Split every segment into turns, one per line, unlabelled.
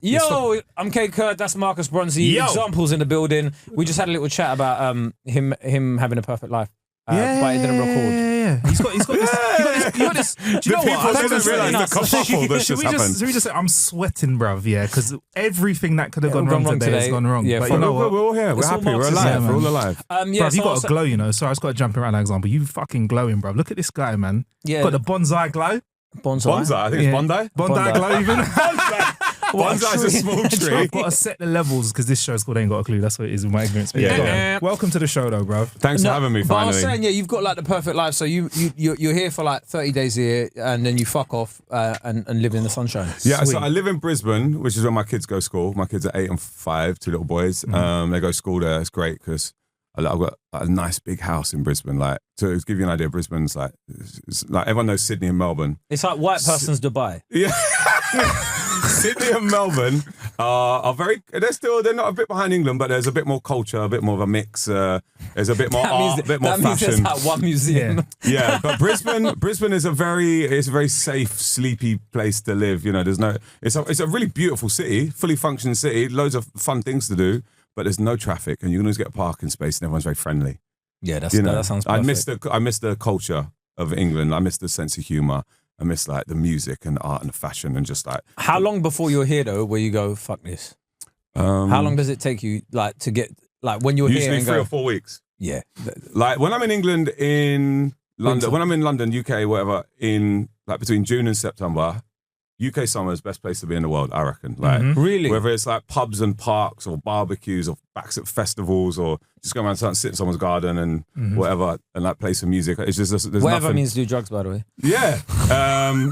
Yo, I'm Kae Kurd, that's Marcus Bronzy.
Yo.
Examples in the building. We just had a little chat about him having a perfect life. But it didn't record.
Yeah. He's got this. Do you know what?
People didn't realise the kerfuffle that just happened.
Should we just say, I'm sweating, bruv, because everything that could have gone wrong today has gone wrong.
Yeah,
but you know what?
We're all here. We're happy. We're alive. We're all alive.
Bruv, you got a glow, you know. Sorry, I just got to jump around that example. You fucking glowing, bruv. Look at this guy, man.
Yeah.
Got the bonsai glow.
Bonsai? I think it's Bondi.
Bondi glow, even.
Bonsai's a small tree.
I've got to set the levels because this show's called Ain't Got a Clue. That's what it is in my ignorance. But welcome to the show, though, bruv.
Thanks for having me,
But I was
finally.
saying, you've got like the perfect life. So you're here for like 30 days a year, and then you fuck off and live in the sunshine.
Yeah,
Sweet.
so I live in Brisbane, which is where my kids go to school. My kids are 8 and 5, 2 little boys. They go to school there. It's great because I've got a nice big house in Brisbane. Like, to give you an idea, Brisbane's like, it's like everyone knows Sydney and Melbourne.
It's like white person's Dubai.
Yeah. Sydney and Melbourne are they're not a bit behind England, but there's a bit more culture, a bit more of a mix. There's a bit more art, a bit more
That
fashion.
means there's like one museum.
Yeah, but Brisbane is a very safe, sleepy place to live. You know, it's a really beautiful city, fully functioning city, loads of fun things to do, but there's no traffic, and you can always get a parking space, and everyone's very friendly.
Yeah, that sounds perfect.
I miss the culture of England. I miss the sense of humour. I miss like the music and the art and the fashion and just like.
How long before you're here though, where you go, fuck this? How long does it take you like to get like when you're here
usually
and
3
go,
or 4 weeks.
Yeah.
Like when I'm in England, in London, when I'm in London, UK, whatever, in like between June and September, UK summer is the best place to be in the world, I reckon. Like
Really?
whether it's like pubs and parks or barbecues or backs at festivals or just go around and sit in someone's garden and whatever and like play some music. It's just there's
Whatever
nothing.
means do drugs, by the way.
Yeah.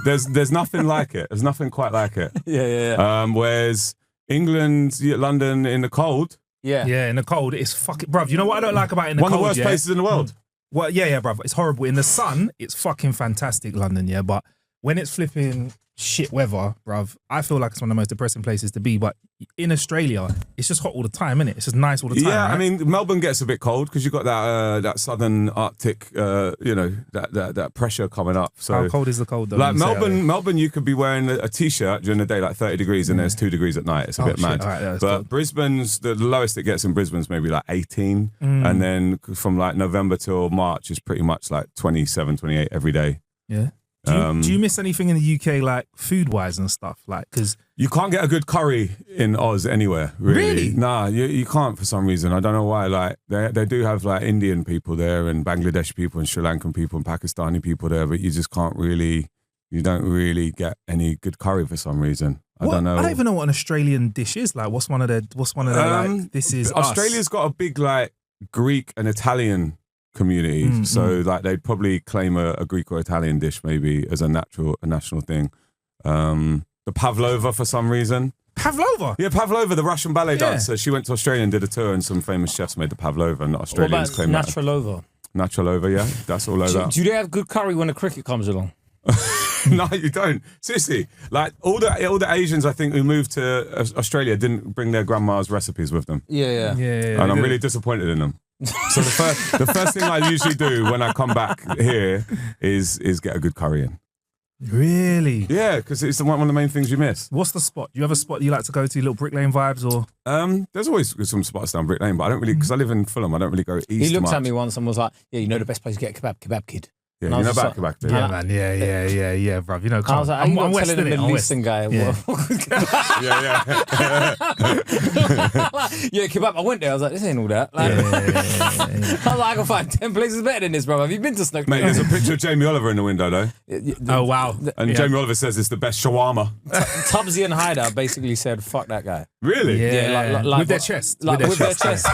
There's nothing like it. There's nothing quite like it.
Yeah.
Whereas England, London in the cold.
Yeah.
Yeah, in the cold, it's fucking... Bruv, you know what I don't like about it in the
One
cold,
of the worst places in the world.
Well, yeah, bruv. It's horrible. In the sun, it's fucking fantastic, London, yeah. But when it's flipping shit weather, bruv, I feel like it's one of the most depressing places to be. But in Australia, it's just hot all the time, innit? It's just nice all the time.
Yeah,
right?
I mean, Melbourne gets a bit cold because you've got that southern Arctic, that pressure coming up. So
how cold is the cold, though?
like
when you say it
Melbourne, you could be wearing a t-shirt during the day, like 30 degrees, and there's 2 degrees at night. It's a bit mad.
All right, that's
but
cold.
Brisbane's, the lowest it gets in Brisbane's maybe like 18. And then from like November till March is pretty much like 27, 28 every day.
Yeah. Do you miss anything in the UK, like food-wise and stuff? Like, because
You can't get a good curry in Oz anywhere, really.
Really?
Nah, you can't for some reason. I don't know why. Like they do have like Indian people there and Bangladeshi people and Sri Lankan people and Pakistani people there, but you just don't really get any good curry for some reason. I don't know.
I don't even know what an Australian dish is. Like, what's one of their like, this is
Australia's got a big like Greek and Italian community, so like they'd probably claim a Greek or Italian dish maybe as a national thing. The pavlova for some reason.
Pavlova?
Yeah, pavlova, the Russian ballet dancer. She went to Australia and did a tour, and some famous chefs made the pavlova, and Australians claim that.
Naturalova?
Naturalova, yeah, that's all over.
Do they have good curry when the cricket comes along?
No, you don't. Seriously, like all the Asians, I think, who moved to Australia didn't bring their grandma's recipes with them.
Yeah.
And I'm really disappointed in them. So the first thing I usually do when I come back here is get a good curry in.
Really?
Yeah, because it's one of the main things you miss.
What's the spot? Do you have a spot you like to go to, little Brick Lane vibes or?
There's always some spots down Brick Lane, but I don't really, because I live in Fulham, I don't really go east
He looked
much.
at me once and was like, yeah, you know the best place to get kebab kid.
Yeah,
And I
you know
was just
back,
Yeah, man. Yeah, bruv. You know,
I was like, are you not telling the
innit?
Middle Eastern guy?
Yeah.
Yeah.
Yeah, kebab. I went there. I was like, this ain't all that. Like, I was like, I can find 10 places better than this, bro. Have you been to Snook?
Mate, there's a picture of Jamie Oliver in the window, though.
Oh, wow.
And Jamie Oliver says it's the best shawarma.
Tubbsy and Hyder basically said, fuck that guy.
Really?
Yeah,
like
with their chest.
Like, with their chest.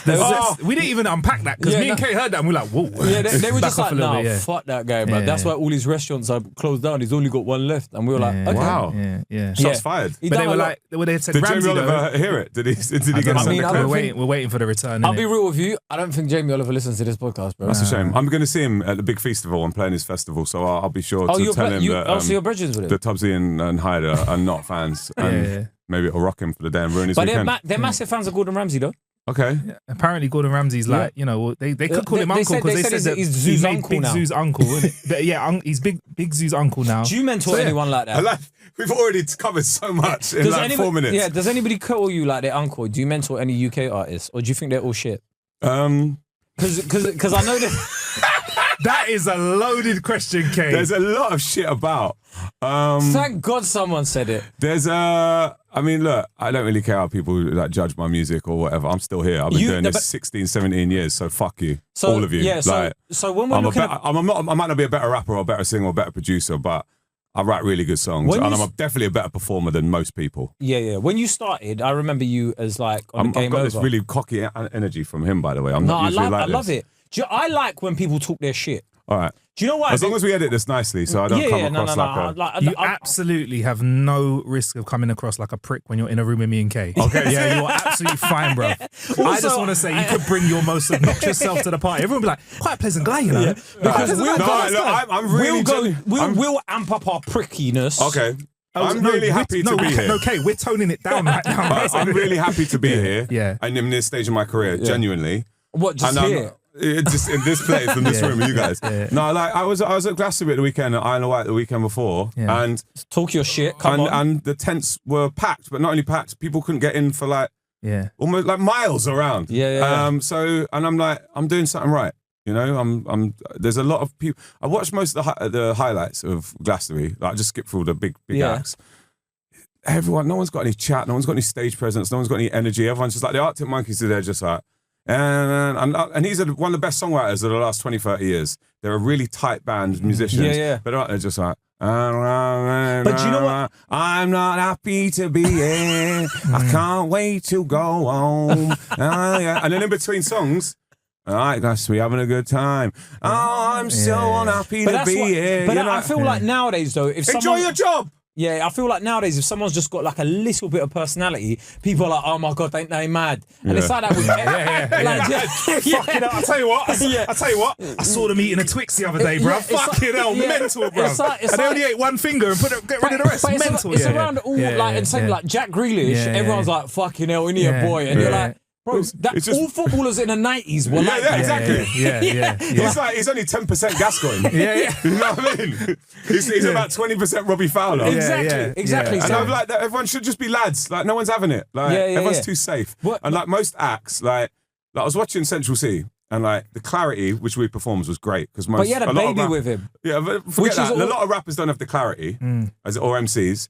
We didn't even unpack that because me and Kate heard that and we're like, whoa.
Yeah, they were
Back
just
off
like,
a little
no,
bit, yeah.
fuck that guy, bro.
Yeah,
That's
yeah.
why all his restaurants are closed down. He's only got one left. And we were like, okay.
Wow.
Yeah.
Shots fired.
He
But
done
they were
a lot.
like, they said
Did
Ramsey,
Jamie
though.
Oliver hear it? Did he get
I
sent
mean,
the
I
clip?
we're waiting for the return.
I'll
innit?
be real with you. I don't think Jamie Oliver listens to this podcast, bro.
That's a shame. I'm going to see him at the big festival. I'm playing his festival, so I'll be sure to tell him that
so your bridges with
the
him.
Tubbsy and Hyder are not fans. And maybe it'll rock him for the day and ruin his
But
weekend.
they're massive fans of Gordon Ramsay, though.
Okay.
Apparently, Gordon Ramsay's like, you know, they could call him uncle because they said that
he's Zoo's
made
uncle
Big
now.
Zoo's uncle, isn't it? But yeah, he's Big Zoo's uncle now.
Do you mentor anyone like that?
We've already covered so much in like 4 minutes.
Yeah, does anybody call you like their uncle? Do you mentor any UK artists, or do you think they're all shit? Because I know that.
That is a loaded question, Kae.
There's a lot of shit about.
Thank God someone said it.
I mean, look, I don't really care how people like judge my music or whatever. I'm still here. I've been doing this 16, 17 years, so fuck you. All of you.
Yeah, so when we're looking
I might not be a better rapper or a better singer or a better producer, but I write really good songs, and I'm definitely a better performer than most people.
Yeah. When you started, I remember you as like on the Game
I've got
Over.
this really cocky energy from him, by the way. I
love it. I like when people talk their shit.
All right.
Do you know why?
As long as we edit this nicely, so I don't come across like a...
You absolutely have no risk of coming across like a prick when you're in a room with me and Kae.
Okay.
Yeah, you're absolutely fine, bro. I just want to say you could bring your most obnoxious self to the party. Everyone will be like, quite a pleasant guy, you know? Yeah.
Because
we'll
amp up our prickiness.
Okay. I'm really happy to be here.
No, Kae, we're toning it down right now.
I'm really happy to be here.
Yeah.
And in this stage of my career, genuinely.
What, just here?
Just in this place, in this room with you guys. No, like I was at Glastonbury the weekend, at Isle of Wight the weekend before, and
talk your shit. Come on.
And the tents were packed, but not only packed, people couldn't get in for like almost like miles around. So, and I'm like, I'm doing something right. You know, I'm. There's a lot of people. I watched most of the highlights of Glastonbury. Like, I just skipped through all the big acts. Everyone, no one's got any chat. No one's got any stage presence. No one's got any energy. Everyone's just like the Arctic Monkeys are there, just like. And he's one of the best songwriters of the last 20, 30 years. They're a really tight band, musicians. But they're just like, but
you know what?
I'm not happy to be here. I can't wait to go home. And then in between songs, all right, guys, we having a good time. Oh, I'm so unhappy to be here.
But I feel like nowadays, though, if
enjoy your job.
Yeah, I feel like nowadays, if someone's just got like a little bit of personality, people are like, "Oh my god, ain't they mad?" And it's like that with
Fucking hell, I tell you what, I saw them eating a Twix the other day, bro. Fucking hell, mental, bro. And they only ate one finger and get rid of the rest. Mental.
It's around all like and saying like Jack Grealish. Everyone's like, "Fucking hell, we need a boy," and you're like. Bro, all footballers in the 90s were like that.
Exactly. Yeah. He's only 10% Gascoigne. You know what I mean? He's about 20% Robbie Fowler.
Exactly.
And I'm like, everyone should just be lads. Like, no one's having it. Like, everyone's too safe. And like most acts, like I was watching Central C, and like the clarity which we performed was great because most.
But you had a baby with him.
Yeah, but forget that. A lot of rappers don't have the clarity or MCs.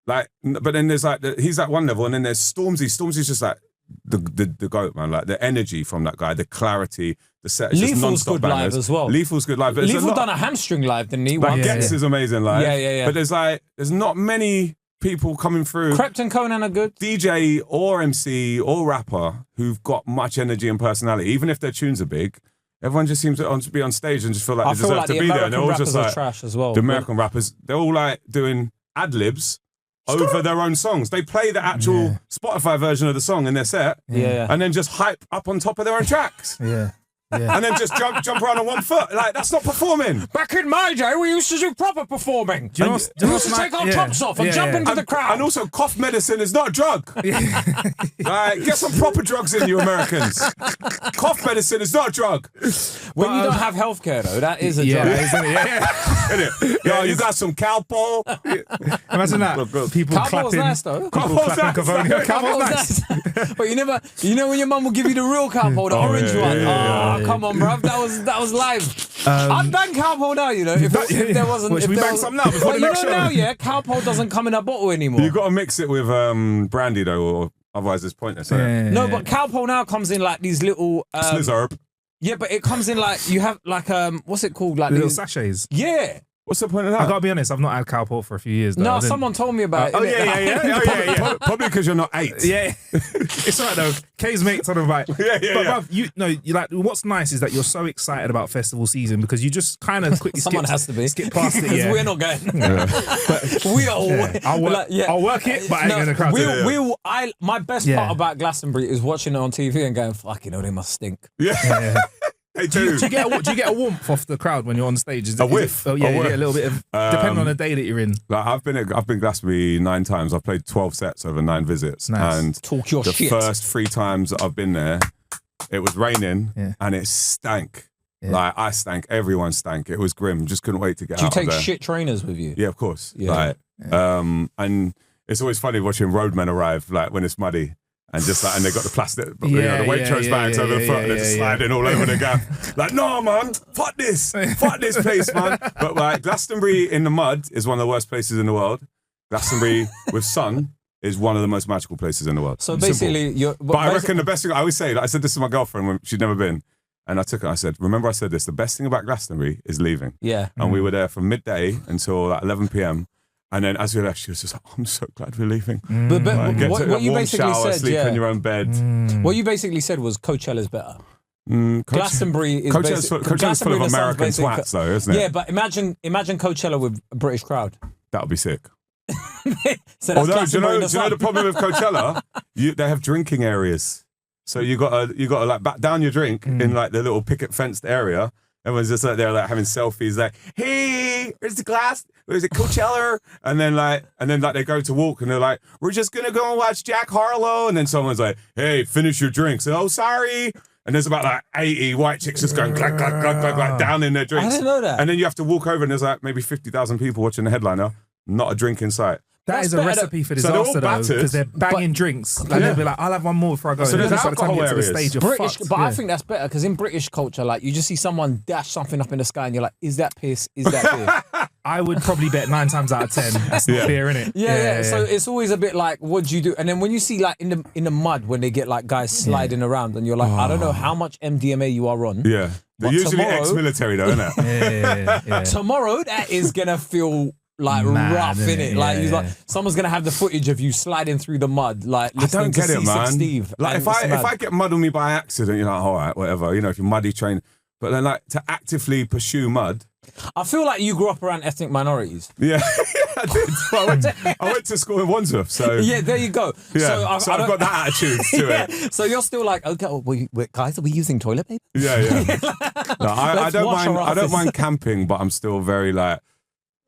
Like, but then there's like he's at one level, and then there's Stormzy. Stormzy's just like. The goat, man, like the energy from that guy, the clarity, the set. It's just non-stop
good
bangers.
live as well.
Lethal's good live.
Lethal done a hamstring live, didn't he?
Like Gets is amazing live.
Yeah.
But there's not many people coming through.
Krept and Conan are good.
DJ or MC or rapper who've got much energy and personality, even if their tunes are big. Everyone just seems to be on stage and just feel like they deserve to be there. And they're all just like
trash as well.
The American rappers, they're all like doing ad-libs over their own songs. They play the actual Spotify version of the song in their set and then just hype up on top of their own tracks. And then just jump around on one foot. Like, that's not performing.
Back in my day, we used to do proper performing.
We used
to take our tops off and jump into the crowd.
And also, cough medicine is not a drug. Like, get some proper drugs in, you Americans. Cough medicine is not a drug.
When you don't have healthcare, though, that is a drug, isn't
it? Yo, you got some Calpol.
Imagine that. People
Calpol's
clapping.
nice, though.
Calpol's Cavonia. Calpol's
nice. But you know when your mum will give you the real Calpol, the orange one? Come on, bruv. That was live. I'd bang Calpol now, you know. If there wasn't.
Should we bang some now before the next show?
Now, Calpol doesn't come in a bottle anymore.
You've got to mix it with brandy, though, or otherwise it's pointless.
No, but Calpol now comes in like these little.
Slizzerb.
Yeah, but it comes in like, you have like, what's it called? Like
little sachets.
Yeah.
What's the point of that?
I gotta be honest, I've not had Calpol for a few years.
No, someone told me about it.
Oh, yeah.
Probably because you're not 8.
Yeah. It's all right, though. Kae's mate told him about it. But bruv, you like, what's nice is that you're so excited about festival season because you just kind of quickly
Someone has to be.
skip past it.
Because we're not going. But we are.
I'll work it, but I ain't going to crowd.
My best part about Glastonbury is watching it on TV and going, fucking hell, they must stink.
Yeah. They do.
Do you get a warmth off the crowd when you're on stage?
A whiff.
Oh yeah,
A
you
whiff.
get a little bit of depending on the day that you're in.
Like I've been Glastonbury 9 times. I've played 12 sets over 9 visits.
Nice.
And
Talk your
the
shit.
first 3 times that I've been there, it was raining and it stank.
Yeah.
Like I stank, everyone stank. It was grim. Just couldn't wait to get
Do you
out of
take
there.
shit trainers with you?
Yeah, of course.
Yeah.
Like, and it's always funny watching roadmen arrive, like when it's muddy. And just like, and they got the plastic, the Waitrose bags over the front, and they're just sliding all over the gap. Like, no, man, fuck this place, man. But like, Glastonbury in the mud is one of the worst places in the world. Glastonbury with sun is one of the most magical places in the world.
So basically,
but I reckon the best thing, I always say, like I said this to my girlfriend when she'd never been, and I took her, I said, remember I said this, the best thing about Glastonbury is leaving.
Yeah.
And we were there from midday until like 11 p.m. And then as we left, she was just like, I'm so glad we're leaving.
But
Like, get to
what
a
you
warm
basically
shower,
said,
sleep
yeah.
in your own bed.
What you basically said was Coachella's better. Glastonbury is
Coachella's full of American twats though, isn't it?
Yeah, but imagine Coachella with a British crowd.
That would be sick.
So that's
Although, do you
Glastonbury in
know
sun.
the problem with Coachella? They have drinking areas. So you got to like back down your drink in like the little picket fenced area. Everyone's just like there, like having selfies, like, "Hey, where's the glass? Where's the Coachella?" And then they go to walk, and they're like, "We're just gonna go and watch Jack Harlow." And then someone's like, "Hey, finish your drinks." And, "Oh, sorry." And there's about like 80 white chicks just going clack, clack, clack, clack, clack, down in their drinks.
I didn't know that.
And then you have to walk over, and there's like maybe 50,000 people watching the headliner. Not a drink in sight.
That is a
better
recipe for
So they're all
disaster though,
battered,
because they're banging drinks. Like they'll be like, "I'll have one more before I go."
So
And
there's
then by the time you get to the
alcohol
stage, you're
British,
fucked.
but
Yeah.
I think that's better because in British culture, like you just see someone dash something up in the sky and you're like, "Is that piss? Is that piss?"
I would probably bet 9 times out of 10 that's not beer, innit?
Yeah. So it's always a bit like, what do you do? And then when you see like in the mud when they get like guys sliding around and you're like, I don't know how much MDMA you are on.
Yeah. They're
But
usually
tomorrow-
ex-military though, isn't it?
Yeah.
Tomorrow that is gonna feel like
Mad,
rough,
innit?
innit? Like,
Yeah,
he's
yeah.
like someone's gonna have the footage of you sliding through the mud, like
I
listening
don't
to
get it,
C6
man.
Steve.
Like
and
if I get mud on me by accident, you're like, all right, whatever. You know, if you're muddy trained, but then like to actively pursue mud.
I feel like you grew up around ethnic minorities.
Yeah, I did. I went to school in Wandsworth, so
Yeah, there you go.
yeah.
So
I've got that attitude to
yeah.
it.
So you're still like, okay, guys, are we using toilet paper?
Yeah. No, I
Let's
don't
wash
mind.
our
I don't
asses.
mind camping, but I'm still very like,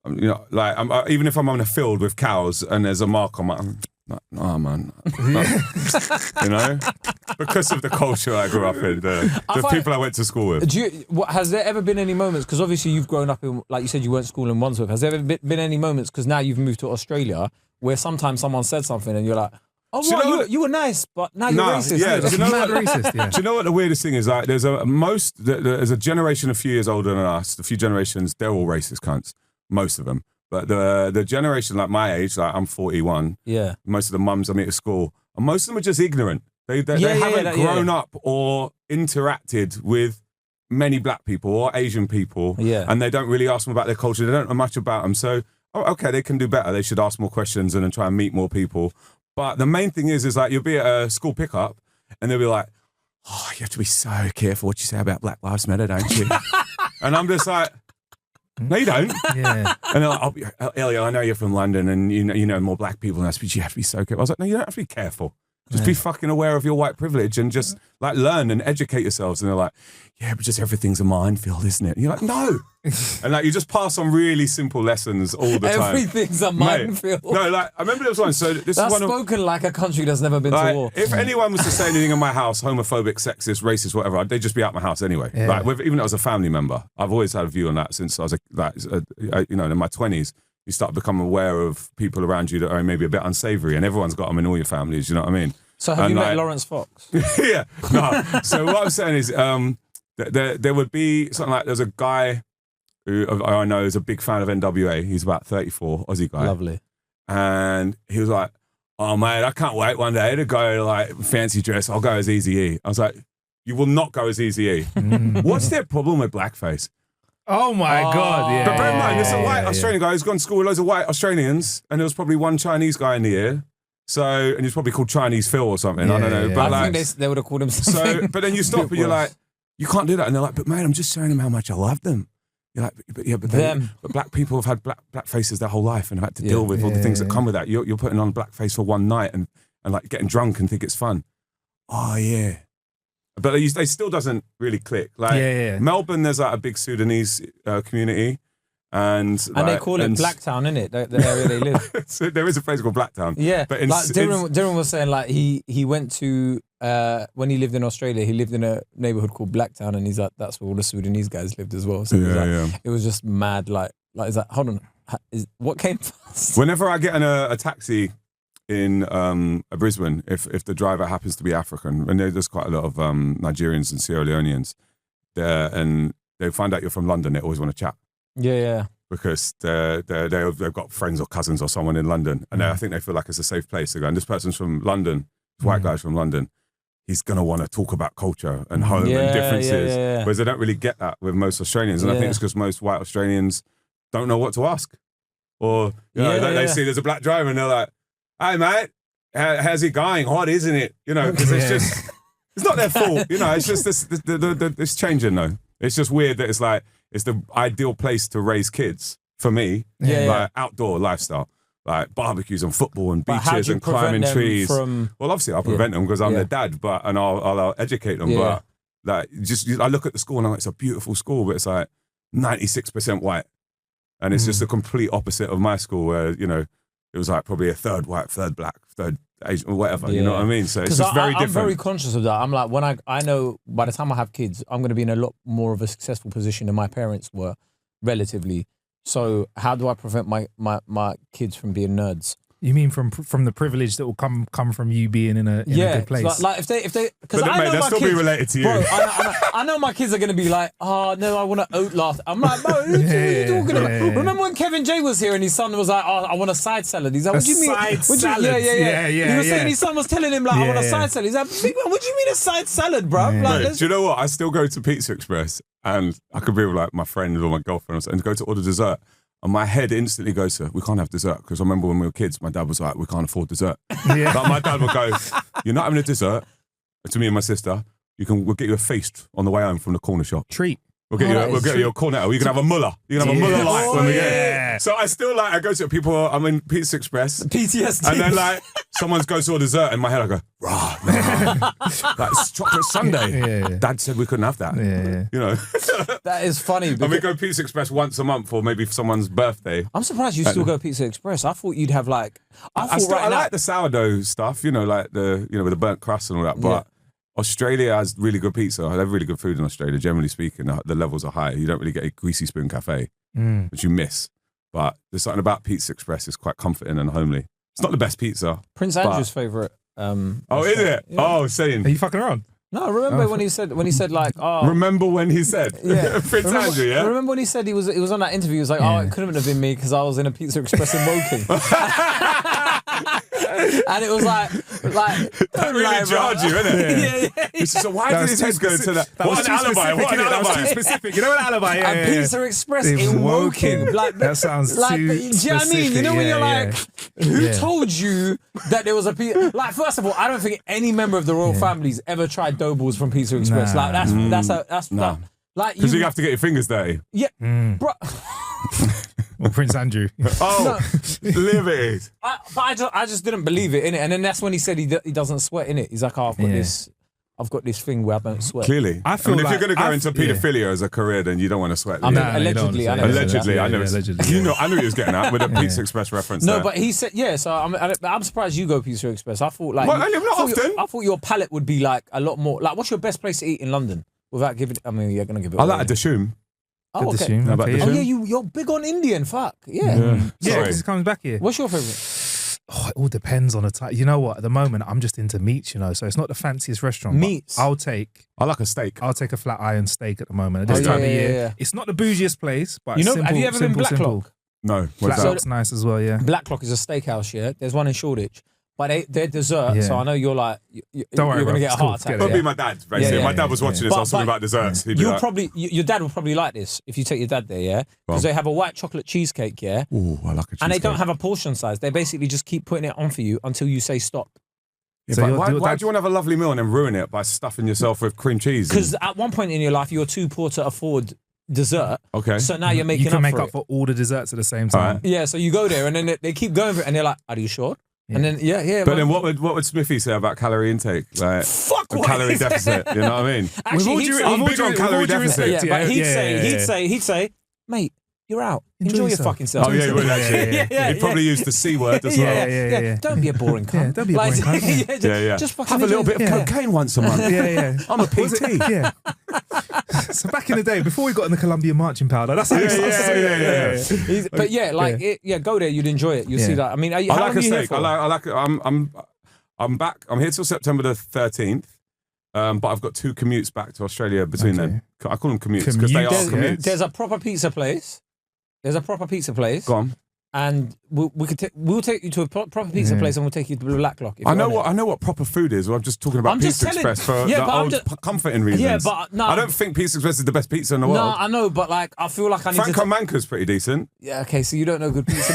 you know, like even if I'm on a field with cows and there's a mark on my. No, man. No. You know, because of the culture I grew up in, the people I went to school with.
Has there ever been any moments? Because obviously you've grown up in, like you said, you weren't school in Wandsworth. Has there ever been any moments? Because now you've moved to Australia, where sometimes someone said something and you're like, "Oh,
Do you know
you were nice, but now you're racist."
Yeah,
That's
do you know
mad
what?
racist, yeah.
Do you know what the weirdest thing is? Like, there's a generation a few years older than us. A few generations, they're all racist cunts. Most of them. But the generation like my age, like I'm 41.
Yeah.
Most of the mums I meet at school, and most of them are just ignorant. They haven't grown up or interacted with many black people or Asian people.
Yeah.
And they don't really ask them about their culture. They don't know much about them. So, okay, they can do better. They should ask more questions and then try and meet more people. But the main thing is like you'll be at a school pickup and they'll be like, "Oh, you have to be so careful what you say about Black Lives Matter, don't you?" And I'm just like, "No, you don't."
Yeah.
And they're like, "Elliot, I know you're from London and you know more black people than us, but you have to be so careful." I was like, "No, you don't have to be careful. Just be fucking aware of your white privilege and just like learn and educate yourselves." And they're like, "Yeah, but just everything's a minefield, isn't it?" And you're like, "No." And like you just pass on really simple lessons all the time.
Everything's a
Mate,
minefield.
no, like I remember there was one. So this
That's
is one of
spoken like a country that's never been to
like,
war.
if anyone was to say anything in my house, homophobic, sexist, racist, whatever, they'd just be out my house anyway.
Yeah.
Like, even though I was a family member, I've always had a view on that since I was you know, in my 20s. You start to become aware of people around you that are maybe a bit unsavoury, and everyone's got them in all your families. You know what I mean?
So have
And
you met
like-
Lawrence Fox?
Yeah. No. So what I'm saying is, there would be something like there's a guy who I know is a big fan of NWA. He's about 34, Aussie guy.
Lovely.
And he was like, "Oh, mate, I can't wait one day to go like fancy dress. I'll go as Eazy-E." I was like, "You will not go as Eazy-E." What's their problem with blackface?
Oh my God, yeah.
But bear in mind, there's a
yeah,
white
yeah.
Australian guy who's gone to school with loads of white Australians, and there was probably one Chinese guy in the year. So, and he's probably called Chinese Phil or something. I don't know.
Yeah.
But
I
like,
think they would have called him something.
so, but then you stop and you're like, "You can't do that." And they're like, "But mate, I'm just showing them how much I love them." You're like, but black people have had black faces their whole life and have had to deal with all the things that come with that. You're putting on blackface for one night and like getting drunk and think it's fun. Oh yeah. but they still doesn't really click. Like Melbourne, there's like a big Sudanese community. And
they call it Blacktown, innit? The area they live.
So there is a place called Blacktown.
Yeah, but like Dylan was saying, like he went to when he lived in Australia, he lived in a neighborhood called Blacktown, and he's like, that's where all the Sudanese guys lived as well. So it was just mad. Like is that? Hold on, what came first?
Whenever I get in a taxi in Brisbane, if the driver happens to be African, and there's quite a lot of Nigerians and Sierra Leoneans there, and they find out you're from London, they always want to chat.
Yeah.
Because they've got friends or cousins or someone in London, and I think they feel like it's a safe place to go. And this person's from London, white guy's from London. He's going to want to talk about culture and home and differences, whereas they don't really get that with most Australians. And I think it's because most white Australians don't know what to ask. Or they see there's a black driver and they're like, "Hey mate, how's it going? Hot, isn't it?" You know, because it's not their fault. You know, it's just it's changing though. It's just weird that it's like, it's the ideal place to raise kids for me. Like outdoor lifestyle, like barbecues and football and beaches and climbing trees. Well, obviously I'll prevent them because I'm their dad, and I'll educate them. But like, I look at the school and I'm like, it's a beautiful school, but it's like 96% white, and it's just the complete opposite of my school, where it was like probably a third white, third black, third Asian, or whatever. You know what I mean? So it's just very different. I'm
very conscious of that. I'm like, when I know by the time I have kids, I'm going to be in a lot more of a successful position than my parents were, relatively. So how do I prevent my kids from being nerds?
You mean from the privilege that will come from you being in a good place?
Like if they because I know
they'll
my
still
kids,
be related to you.
Bro, I know my kids are gonna be like, oh no, I want to oat last. I'm like, bro, what are you talking about? Remember when Kevin J was here and his son was like, oh, I want a side salad. He's like, what do you mean? Yeah. He was saying his son was telling him like, I want a side salad. He's like, big man, what do you mean a side salad, bro? Like,
do you know what? I still go to Pizza Express and I could be with like my friend or my girlfriend and go to order dessert. And my head instantly goes to, we can't have dessert. Because I remember when we were kids, my dad was like, we can't afford dessert. Like my dad would go, you're not having a dessert. To me and my sister, we'll get you a feast on the way home from the corner shop.
Treat.
We'll get you a cornetto. You can have a mullah. You can have a mullah light when we get it. So I still I go to people, I'm in Pizza Express.
PTSD.
And then like, someone goes to order dessert in my head, I go, rah, nah. Like, it's chocolate sundae. Dad said we couldn't have that. You know.
That is funny.
And we go Pizza Express once a month or maybe for someone's birthday.
I'm surprised you still go Pizza Express. I thought you'd have like,
I like the sourdough stuff, like the, with the burnt crust and all that, but Australia has really good pizza. They have really good food in Australia, generally speaking. The levels are high. You don't really get a greasy spoon cafe, which you miss. But there's something about Pizza Express is quite comforting and homely. It's not the best pizza.
Prince Andrew's favourite.
Is it? Yeah. Oh, saying.
Are you fucking around?
No, remember when he said like, oh.
Remember when he said? Prince Andrew, yeah?
Remember when he said he was on that interview, he was like, oh, it couldn't have been me because I was in a Pizza Express in Woking. And it was like
that really jarred you, innit?
Yeah.
So why did his head go to that? What an alibi?
That was too specific. You know what alibi?
A Pizza Express in Woking. Like,
that sounds too
do you know what I mean? You know when you're like, who told you that there was a pizza? Like, first of all, I don't think any member of the royal family's ever tried dough balls from Pizza Express. Like that's like
because you have to get your fingers dirty.
Yeah, bro.
Or Prince Andrew.
Livid.
But I just didn't believe it, innit? And then that's when he said he doesn't sweat, innit? He's like, oh, I've got this thing where I don't sweat.
Clearly. I mean, if you're going to go into paedophilia as a career, then you don't want to sweat.
I mean, allegedly. I
knew he was getting that with a Pizza Express reference.
No, but he said, so I'm surprised you go Pizza Express. I thought like,
not often.
I thought your palate would be like a lot more. Like, what's your best place to eat in London? Without giving, I mean, you're gonna give it.
I like a Dishoom.
Oh, okay. You're big on Indian. Fuck
yeah, because he comes back here.
What's your favorite?
Oh, it all depends on the type. You know what? At the moment, I'm just into meats. So it's not the fanciest restaurant.
Meats.
I
like a steak.
I'll take a flat iron steak at the moment. At this time of year, it's not the bougiest place, but simple,
have you ever been Blacklock?
No.
Blacklock's nice as well. Yeah.
Blacklock is a steakhouse. Yeah, there's one in Shoreditch. But they're dessert, so I know you're like,
don't worry,
you're going to get a heart attack.
It'll be my dad, basically. My dad was watching this, I was talking about desserts.
Your dad will probably like this if you take your dad there, yeah? Because they have a white chocolate cheesecake, yeah?
Ooh, I like a cheesecake.
And they don't have a portion size. They basically just keep putting it on for you until you say stop.
Yeah, so why do you want to have a lovely meal and then ruin it by stuffing yourself with cream cheese?
Because at one point in your life, you were too poor to afford dessert.
Okay.
So now you're making
up for it. You can make up for all the desserts at the same time.
Right. Yeah, so you go there and then they keep going for it and they're like, are you sure? And then
But then what would Smithy say about calorie intake? Like
fuck
a
what?
calorie deficit. You know what I mean?
Actually,
I'm big on calorie deficit.
But he'd say, mate, you're out. Enjoy your fucking self.
Oh yeah, he would actually. He'd probably use the C word as well.
Yeah. Don't be a boring cunt.
Don't be a boring cunt.
Just fucking
have a little bit of cocaine once a month.
Yeah.
I'm a PT.
Yeah. So back in the day, before we got in the Colombian marching powder, that's how
Yeah.
But go there. You'd enjoy it. You'd see that. I mean, I
like a steak. I like. I'm back. I'm here till September the 13th. But I've got 2 commutes back to Australia between them. I call them commutes because they are commutes.
There's a proper pizza place. Go
on.
And we'll take you to a proper pizza place, and we'll take you to Blacklock.
I know what proper food is. Well, I'm just talking about Pizza Express for comforting reasons.
Yeah, but no,
I don't think Pizza Express is the best pizza in the world.
No, I know, but like I feel like I need
Franco Manca's pretty decent.
Yeah, okay, so you don't know good pizza.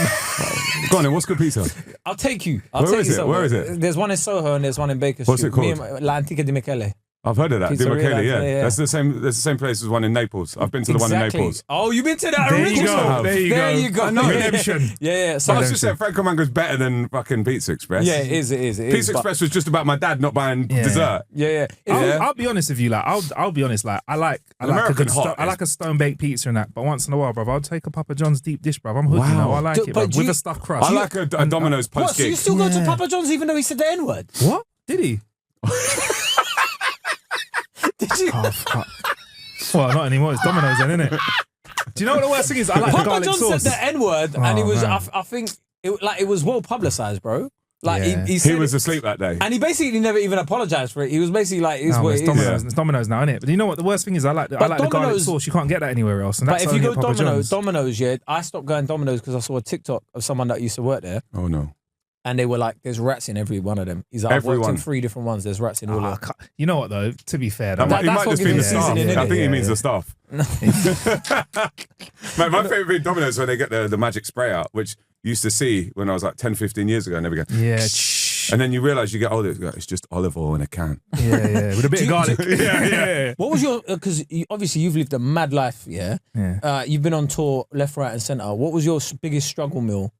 Go on then, what's good pizza?
I'll take you.
Where is it?
There's one in Soho and there's one in Baker Street.
What's it called?
La Antica di Michele.
I've heard of that. Di
Pizzeria,
Michele,
yeah.
That's the same. There's the same place as one in Naples. I've been to the one in Naples.
Oh, you've been to that
There
original?
There you go.
I know.
Redemption.
Yeah.
So I was just saying, Franco Manca's better than fucking Pizza Express.
Yeah, it is.
Pizza Express was just about my dad not buying dessert.
Yeah.
I'll be honest with you, like I'll be honest, like I like a stone baked pizza and that, but once in a while, bruv, I'll take a Papa John's deep dish, bruv. I'm hooked, you know. I like it, bruv, with a stuffed crust.
I like a Domino's post
What? So you still go to Papa John's even though he said the N word?
What? Did he?
Did you?
Oh, fuck. Well, not anymore. It's Domino's then, isn't it? Do you know what the worst thing is? I like the
Papa
garlic
John
sauce.
said the N word, and he was.
man.
I think it was well publicized, bro. Like he
He was asleep that day.
and he basically never even apologized for it. He was basically like, "It's what
it's
it
Domino's.
is."
It's Domino's now, innit? But you know what? The worst thing is, I like the garlic
Domino's-
sauce. You can't get that anywhere else. And
But
that's
if you
only
go
at Papa John's.
Domino's, I stopped going Domino's because I saw a TikTok of someone that used to work there,
Oh no.
and they were like, "There's rats in every one of them." He's like, "I've worked in
Everyone.
3 different ones. There's rats in all of them."
You know what though? To be fair,
He
that's
might
what
just
gives
mean
it
the
seasoning,
staff.
innit?
I think he
Yeah,
means
yeah.
the staff. Mate, my favourite Domino's when they get the magic spray out, which you used to see when I was like 10, 15 years ago and everything.
Yeah.
And then you realise you get older, it's just olive oil in a can.
Yeah. With a bit of garlic.
Yeah.
What was your? Because obviously you've lived a mad life, yeah. You've been on tour left, right, and centre. What was your biggest struggle meal?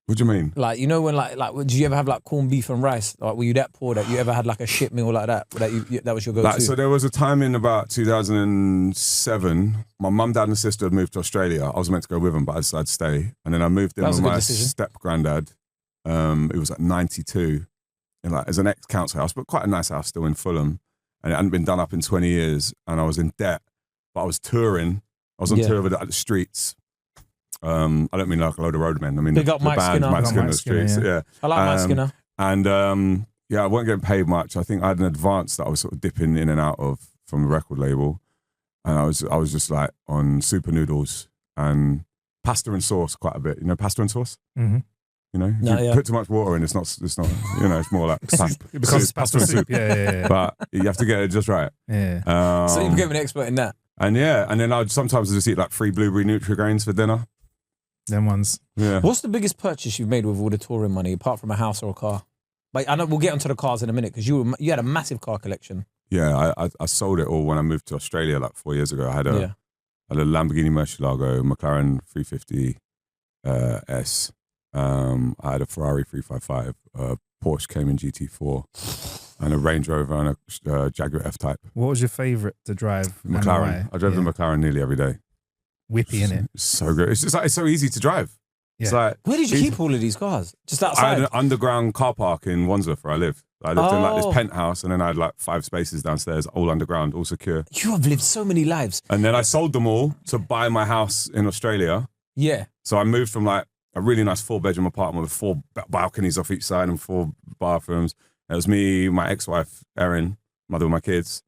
What do you mean?
Like, you know, when like did you ever have like corned beef and rice? Like, were you that poor that you ever had like a shit meal like that? That was your go-to?
So there was a time in about 2007, my mum, dad and sister had moved to Australia. I was meant to go with them, but I decided to stay. And then I moved in with my step-granddad. It was like 92, in like, as an ex-council house, but quite a nice house still in Fulham. And it hadn't been done up in 20 years. And I was in debt, but I was touring. I was on tour with the streets. I don't mean like a load of roadmen. I mean
Big
the
up Mike
band,
Skinner.
Mike Skinner,
Mike Skinner,
streets.
yeah.
Yeah.
I like Mike Skinner.
And I wasn't getting paid much. I think I had an advance that I was sort of dipping in and out of from the record label. And I was just like on super noodles and pasta and sauce quite a bit. You know, pasta and sauce?
Mm-hmm.
You know, if you put too much water in, it's not, you know, it's more like
It becomes pasta and soup. Yeah.
But you have to get it just right.
Yeah.
So you became an expert in that.
And then I'd sometimes just eat like free blueberry Nutri-Grains for dinner.
Them ones.
Yeah.
What's the biggest purchase you've made with all the touring money, apart from a house or a car? Like, I know we'll get onto the cars in a minute because you had a massive car collection.
Yeah, I sold it all when I moved to Australia like 4 years ago. I had a Lamborghini Murcielago, McLaren 350 S. I had a Ferrari 355, Porsche Cayman GT4, and a Range Rover and a Jaguar F-Type.
What was your favourite to drive?
McLaren. I drove the McLaren nearly every day.
Whippy, innit?
It's so good. It's just like, it's so easy to drive.
Yeah.
It's like,
Where did you keep all of these cars? Just
I
outside?
had an underground car park in Wandsworth where I lived. I lived in like
Oh.
this penthouse, and then I had like 5 spaces downstairs, all underground, all secure.
You have lived so many lives.
And then I sold them all to buy my house in Australia.
Yeah.
So I moved from like a really nice 4-bedroom apartment with 4 balconies off each side and 4 bathrooms. It was me, my ex-wife, Erin, mother of my kids,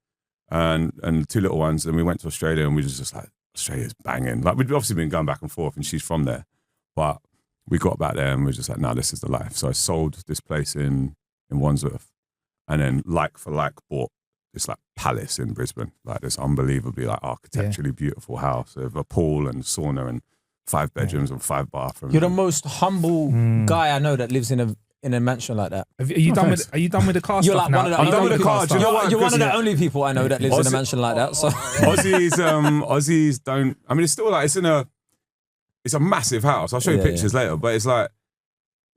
and 2 little ones. And we went to Australia, and we was just like, Australia's banging. Like, we'd obviously been going back and forth, and she's from there. But we got back there, and we were just like, no, this is the life. So I sold this place in Wandsworth, and then like for like bought this like palace in Brisbane, like this unbelievably like architecturally beautiful house with a pool and sauna and 5 bedrooms and 5 bathrooms.
You're the most humble guy I know that lives in a mansion like that.
Are you done with the car
You're
stuff
like
now?
one of the,
I'm done with the car. Do you know what?
You're one of the
Because,
only people I know that lives in a mansion like that. So
Aussies don't. I mean, it's still like it's a massive house. I'll show you
Yeah,
pictures later, but it's like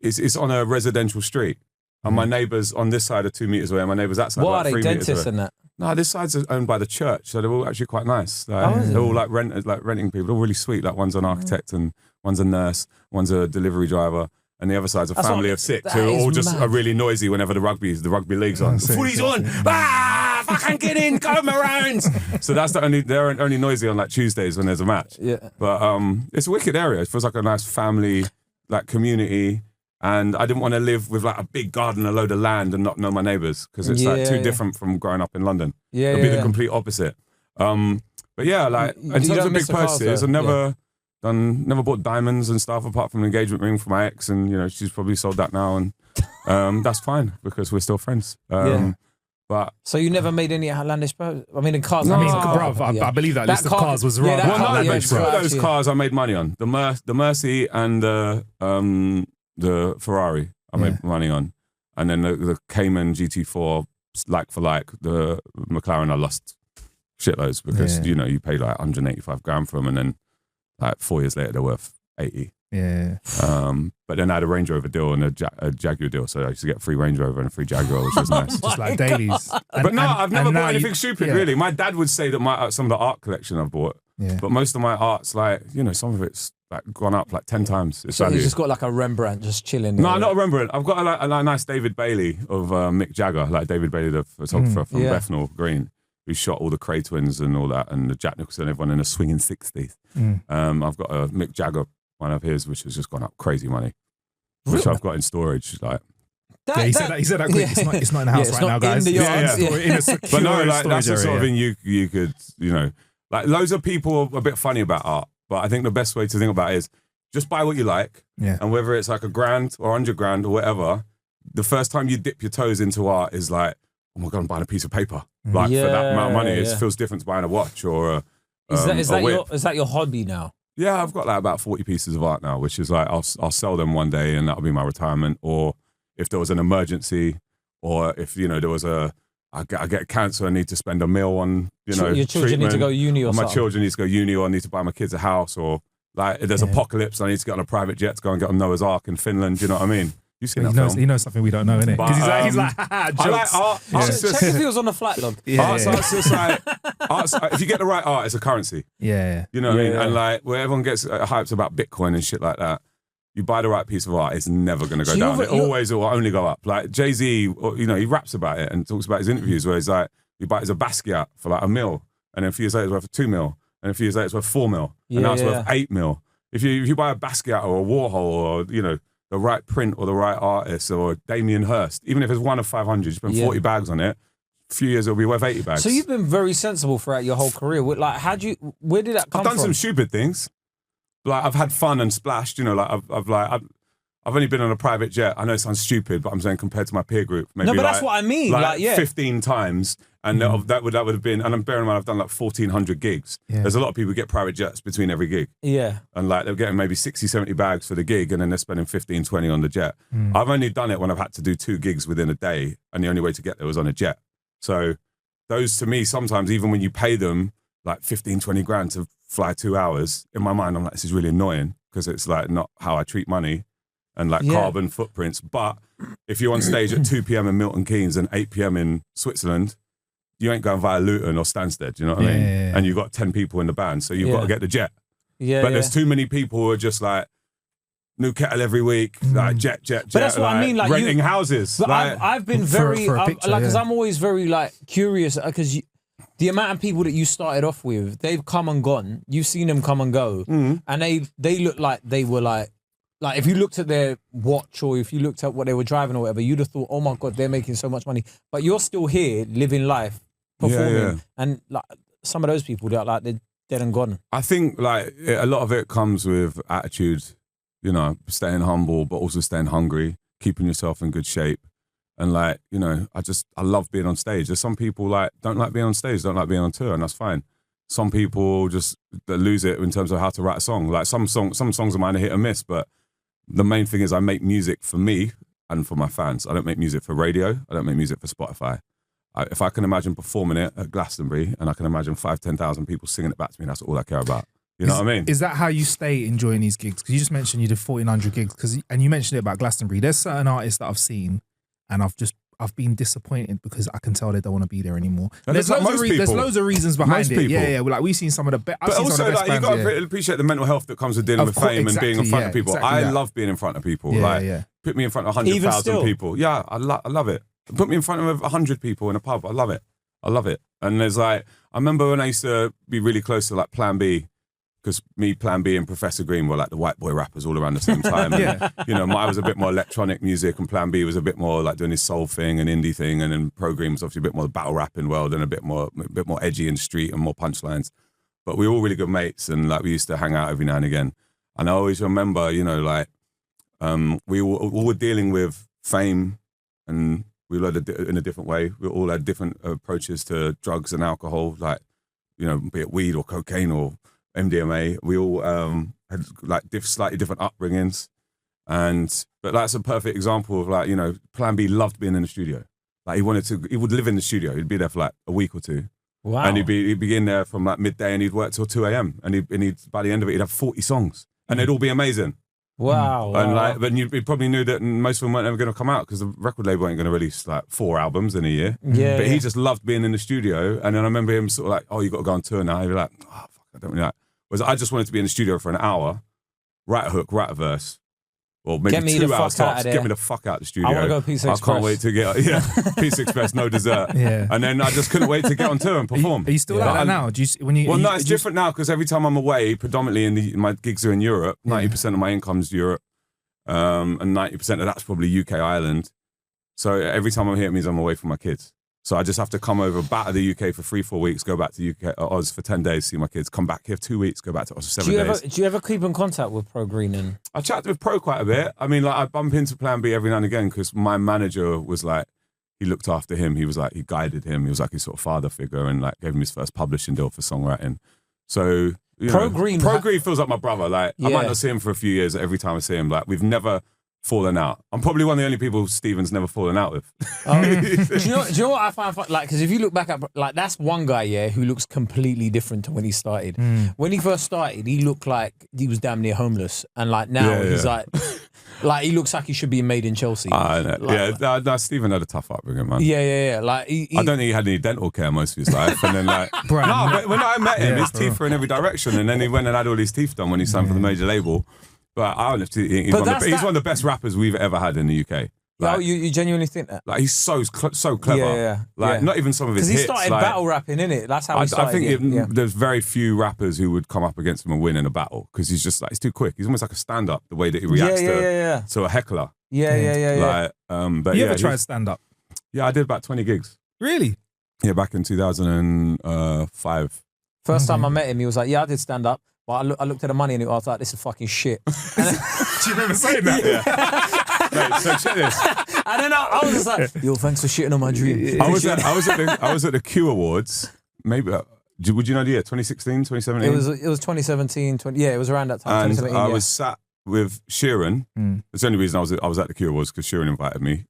it's on a residential street. And my neighbours on this side are 2 meters away, and my neighbours that side
What
are
are
like
they,
3 meters away.
dentists and that?
No, this side's owned by the church, so they're all actually quite nice. Like, they're all like renting people. They're all really sweet. Like one's an architect and one's a nurse, one's a delivery driver, and the other side's a family of 6 who all just are really noisy whenever the rugby league's on. The footy's on. Fucking get in, come around. So that's they're only noisy on like Tuesdays when there's a match.
Yeah.
But it's a wicked area. It feels like a nice family, like community. And I didn't want to live with like a big garden, a load of land, and not know my neighbours because it's like too different from growing up in London.
Yeah,
It'd be the complete opposite. But yeah, like in terms of big purchases, I've never bought diamonds and stuff apart from an engagement ring for my ex, and she's probably sold that now, and that's fine because we're still friends. But
so you never made any outlandish purchases? I mean, in cars.
I mean, bruv, I believe that list of cars was rather outlandish.
Two of those cars I made money on: the Mercy and the Ferrari. I made money on, and then the Cayman GT4, like for like. The McLaren I lost shitloads because you paid like 185 grand for them, and then like 4 years later they're worth 80.
Yeah.
But then I had a Range Rover deal and a Jaguar deal, so I used to get a free Range Rover and a free Jaguar, which was nice.
Just like dailies.
But no, I've never bought anything stupid, really. My dad would say that some of the art collection I've bought, but most of my art's like, some of it's like gone up like 10 times.
So you just got like a Rembrandt just chilling.
No, not a Rembrandt. I've got a nice David Bailey of Mick Jagger, like David Bailey, the photographer from Bethnal Green, who shot all the Cray twins and all that, and the Jack Nicholson, everyone in the swinging 60s. I've got a Mick Jagger one of his, which has just gone up crazy money, which I've got in storage. Like,
he said that quick. It's not in the house right now, guys.
But no, like that's the sort of thing you could, like loads of people are a bit funny about art, but I think the best way to think about it is just buy what you like, and whether it's like $1,000 or $100,000 or whatever, the first time you dip your toes into art is like, oh my God, I'm buying a piece of paper. Like for that amount of money, it feels different to buying a watch or
is that your hobby now?
Yeah, I've got like about 40 pieces of art now, which is like I'll sell them one day and that'll be my retirement. Or if there was an emergency, or if there was I get cancer, I need to spend a meal on your
children
treatment,
need to go uni or
my children need to go uni, or I need to buy my kids a house, or like if there's apocalypse, I need to get on a private jet to go and get on Noah's Ark in Finland. Do you know what I mean? You seen that film?
He knows something we don't know, innit? Because he's like,
I like art.
Check if he was on the flight log.
Art's just like, if you get the right art, it's a currency.
Yeah.
You know what I mean? And like, where everyone gets hyped about Bitcoin and shit like that, you buy the right piece of art, it's never going to go down. It always will only go up. Like Jay-Z, he raps about it and talks about his interviews where he's like, he buys a Basquiat for like $1 million, and then a few years later it's worth $2 million, and a few years later it's worth $4 million, and now it's worth $8 million. If you buy a Basquiat or a Warhol or the right print or the right artist or Damien Hirst, even if it's one of 500, you spend 40 bags on it. A few years it'll be worth 80 bags.
So you've been very sensible throughout your whole career. Like, where did that come from?
I've done some stupid things. Like I've had fun and splashed. Like I've only been on a private jet. I know it sounds stupid, but I'm saying compared to my peer group, maybe
no, but that's what I mean. Like
15 times, and that would have been. And I'm bearing in mind I've done like 1,400 gigs. Yeah. There's a lot of people who get private jets between every gig.
Yeah,
and like they're getting maybe 60, 70 bags for the gig, and then they're spending 15, 20 on the jet. I've only done it when I've had to do 2 gigs within a day, and the only way to get there was on a jet. So those, to me, sometimes even when you pay them like 15, 20 grand to fly 2 hours, in my mind I'm like, this is really annoying because it's like not how I treat money and like carbon footprints. But if you're on stage at 2 p.m. in Milton Keynes and 8 p.m. in Switzerland, you ain't going via Luton or Stansted, you know what I mean? Yeah. And you've got 10 people in the band, so you've got to get the jet. But there's too many people who are just like, new kettle every week, like jet. But
that's what
like,
I mean, like
renting houses.
But
like,
I've been very, because
yeah.
I'm always very like curious, because the amount of people that you started off with, they've come and gone. You've seen them come and go, and they look like they were like if you looked at their watch or if you looked at what they were driving or whatever, you'd have thought, oh my God, they're making so much money. But you're still here, living life, performing, and like some of those people, they're like they're dead and gone. I think like a lot of it comes with attitude. You know, staying humble, but also staying hungry, keeping yourself in good shape. And like, you know, I love being on stage. There's some people like, don't like being on stage, don't like being on tour, and that's fine. Some people just lose it in terms of how to write a song. Like some songs of mine are hit and miss, but the main thing is I make music for me and for my fans. I don't make music for radio. I don't make music for Spotify. If I can imagine performing it at Glastonbury and I can imagine 5,000-10,000 people singing it back to me, that's all I care about.
You know what I mean?
Is that how you stay enjoying these gigs? Because you just mentioned you did 1,400 gigs, and you mentioned it about Glastonbury. There's certain artists that I've seen, and I've been disappointed because I can tell they don't want to be there anymore. There's loads of reasons behind it. Yeah. Like we've seen some of the best.
But also, like, you got to appreciate the mental health that comes with dealing with fame and being in front of people. I love being in front of people. Put me in front of 100,000 people. Yeah, I love it. Put me in front of 100 people in a pub. I love it. And there's like, I remember when I used to be really close to like Plan B. Because me, Plan B, and Professor Green were like the white boy rappers all around the same time. And, you know, mine was a bit more electronic music, and Plan B was a bit more like doing his soul thing and indie thing, and then Pro Green was obviously a bit more the battle rapping world and a bit more edgy and street and more punchlines. But we were all really good mates, and like we used to hang out every now and again. And I always remember, you know, like we all were dealing with fame, and we were in a different way. We all had different approaches to drugs and alcohol, like, you know, be it weed or cocaine or MDMA. We all had like slightly different upbringings, but that's a perfect example of like, you know, Plan B loved being in the studio. Like he would live in the studio. He'd be there for like a week or two.
Wow.
And he'd be in there from like midday, and he'd work till 2 a.m. And he'd by the end of it, he'd have 40 songs, and they'd all be amazing.
Wow.
And like, but you probably knew that most of them weren't ever going to come out because the record label ain't going to release like 4 albums in a year.
Yeah.
But he just loved being in the studio. And then I remember him sort of like, oh, you got to go on tour now. He'd be like, oh, fuck, I don't really like. Whereas I just wanted to be in the studio for an hour, write a hook, write a verse, or maybe 2 hours tops. Get me the fuck out of the studio.
I want to go Pizza Express.
I can't wait to get Pizza Express, no dessert.
Yeah.
And then I just couldn't wait to get on tour and perform.
Are you still like that now?
No, it's different now because every time I'm away, predominantly my gigs are in Europe. 90% of my income is Europe, and 90% of that's probably UK, Ireland. So every time I'm here, it means I'm away from my kids. So I just have to come over, back to the UK for 3-4 weeks, go back to UK, Oz for 10 days, see my kids, come back here for 2 weeks, go back to Oz for 7 days.
Do you ever keep in contact with Pro Green?
I chat with Pro quite a bit. I mean, like I bump into Plan B every now and again because my manager was like, he looked after him. He was like, he guided him. He was like his sort of father figure, and like gave him his first publishing deal for songwriting. So Pro Green feels like my brother. Like I might not see him for a few years. Every time I see him, like we've never fallen out. I'm probably one of the only people Steven's never fallen out with.
Do you know what I find fun? Like, because if you look back at, like, that's one guy, who looks completely different to when he started. When he first started, he looked like he was damn near homeless. And like now, he's like he looks like he should be made in Chelsea.
No, Steven had a tough upbringing, man.
Yeah. Like I don't
think he had any dental care most of his life. And then like, but when I met him, his teeth were in every direction. And then he went and had all his teeth done when he signed for the major label. But I honestly, he's one of the best rappers we've ever had in the UK.
Like, you genuinely think that?
Like he's so clever. Not even some of his hits.
Because he started battle rapping, innit? That's how he started.
I think there's very few rappers who would come up against him and win in a battle because he's just like, he's too quick. He's almost like a stand-up, the way that he reacts to a heckler.
Yeah.
But
you ever tried stand-up?
Yeah, I did about 20 gigs.
Really?
Yeah, back in 2005.
First time I met him, he was like, yeah, I did stand-up. But I looked at the money and I was like, this is fucking shit.
Do you remember saying that? Yeah. Mate, so check this.
And then I was just like, yo, thanks for shitting on my dream.
I was at the Q Awards. Maybe would you know the year? 2016, 2017?
It was 2017. It was around that time.
And I was sat with Sheeran. That's the only reason I was at the Q Awards because Sheeran invited me.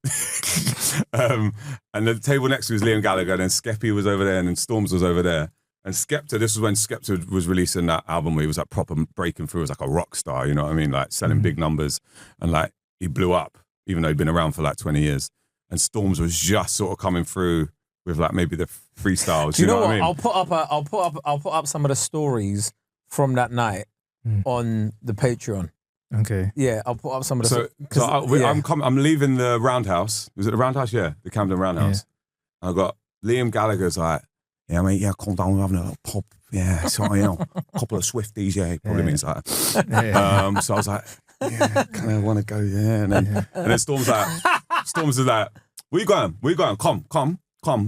And the table next to me was Liam Gallagher, and then Skeppy was over there, and then Storms was over there. And Skepta, this was when Skepta was releasing that album where he was like proper breaking through as like a rock star, you know what I mean? Like selling big numbers, and like he blew up, even though he'd been around for like 20 years. And Storms was just sort of coming through with like maybe the freestyles.
Do you know what?
I mean?
I'll put up some of the stories from that night on the Patreon.
Okay.
Yeah, I'll put up some of the.
I'm leaving the Roundhouse. Was it the Roundhouse? Yeah, the Camden Roundhouse. Yeah. I got Liam Gallagher's like, yeah, mate, calm down, we're having a little pop. Yeah, so, a couple of Swifties, he probably means that. So I was like, kind of want to go, and then Storm's is like, where you going? Come.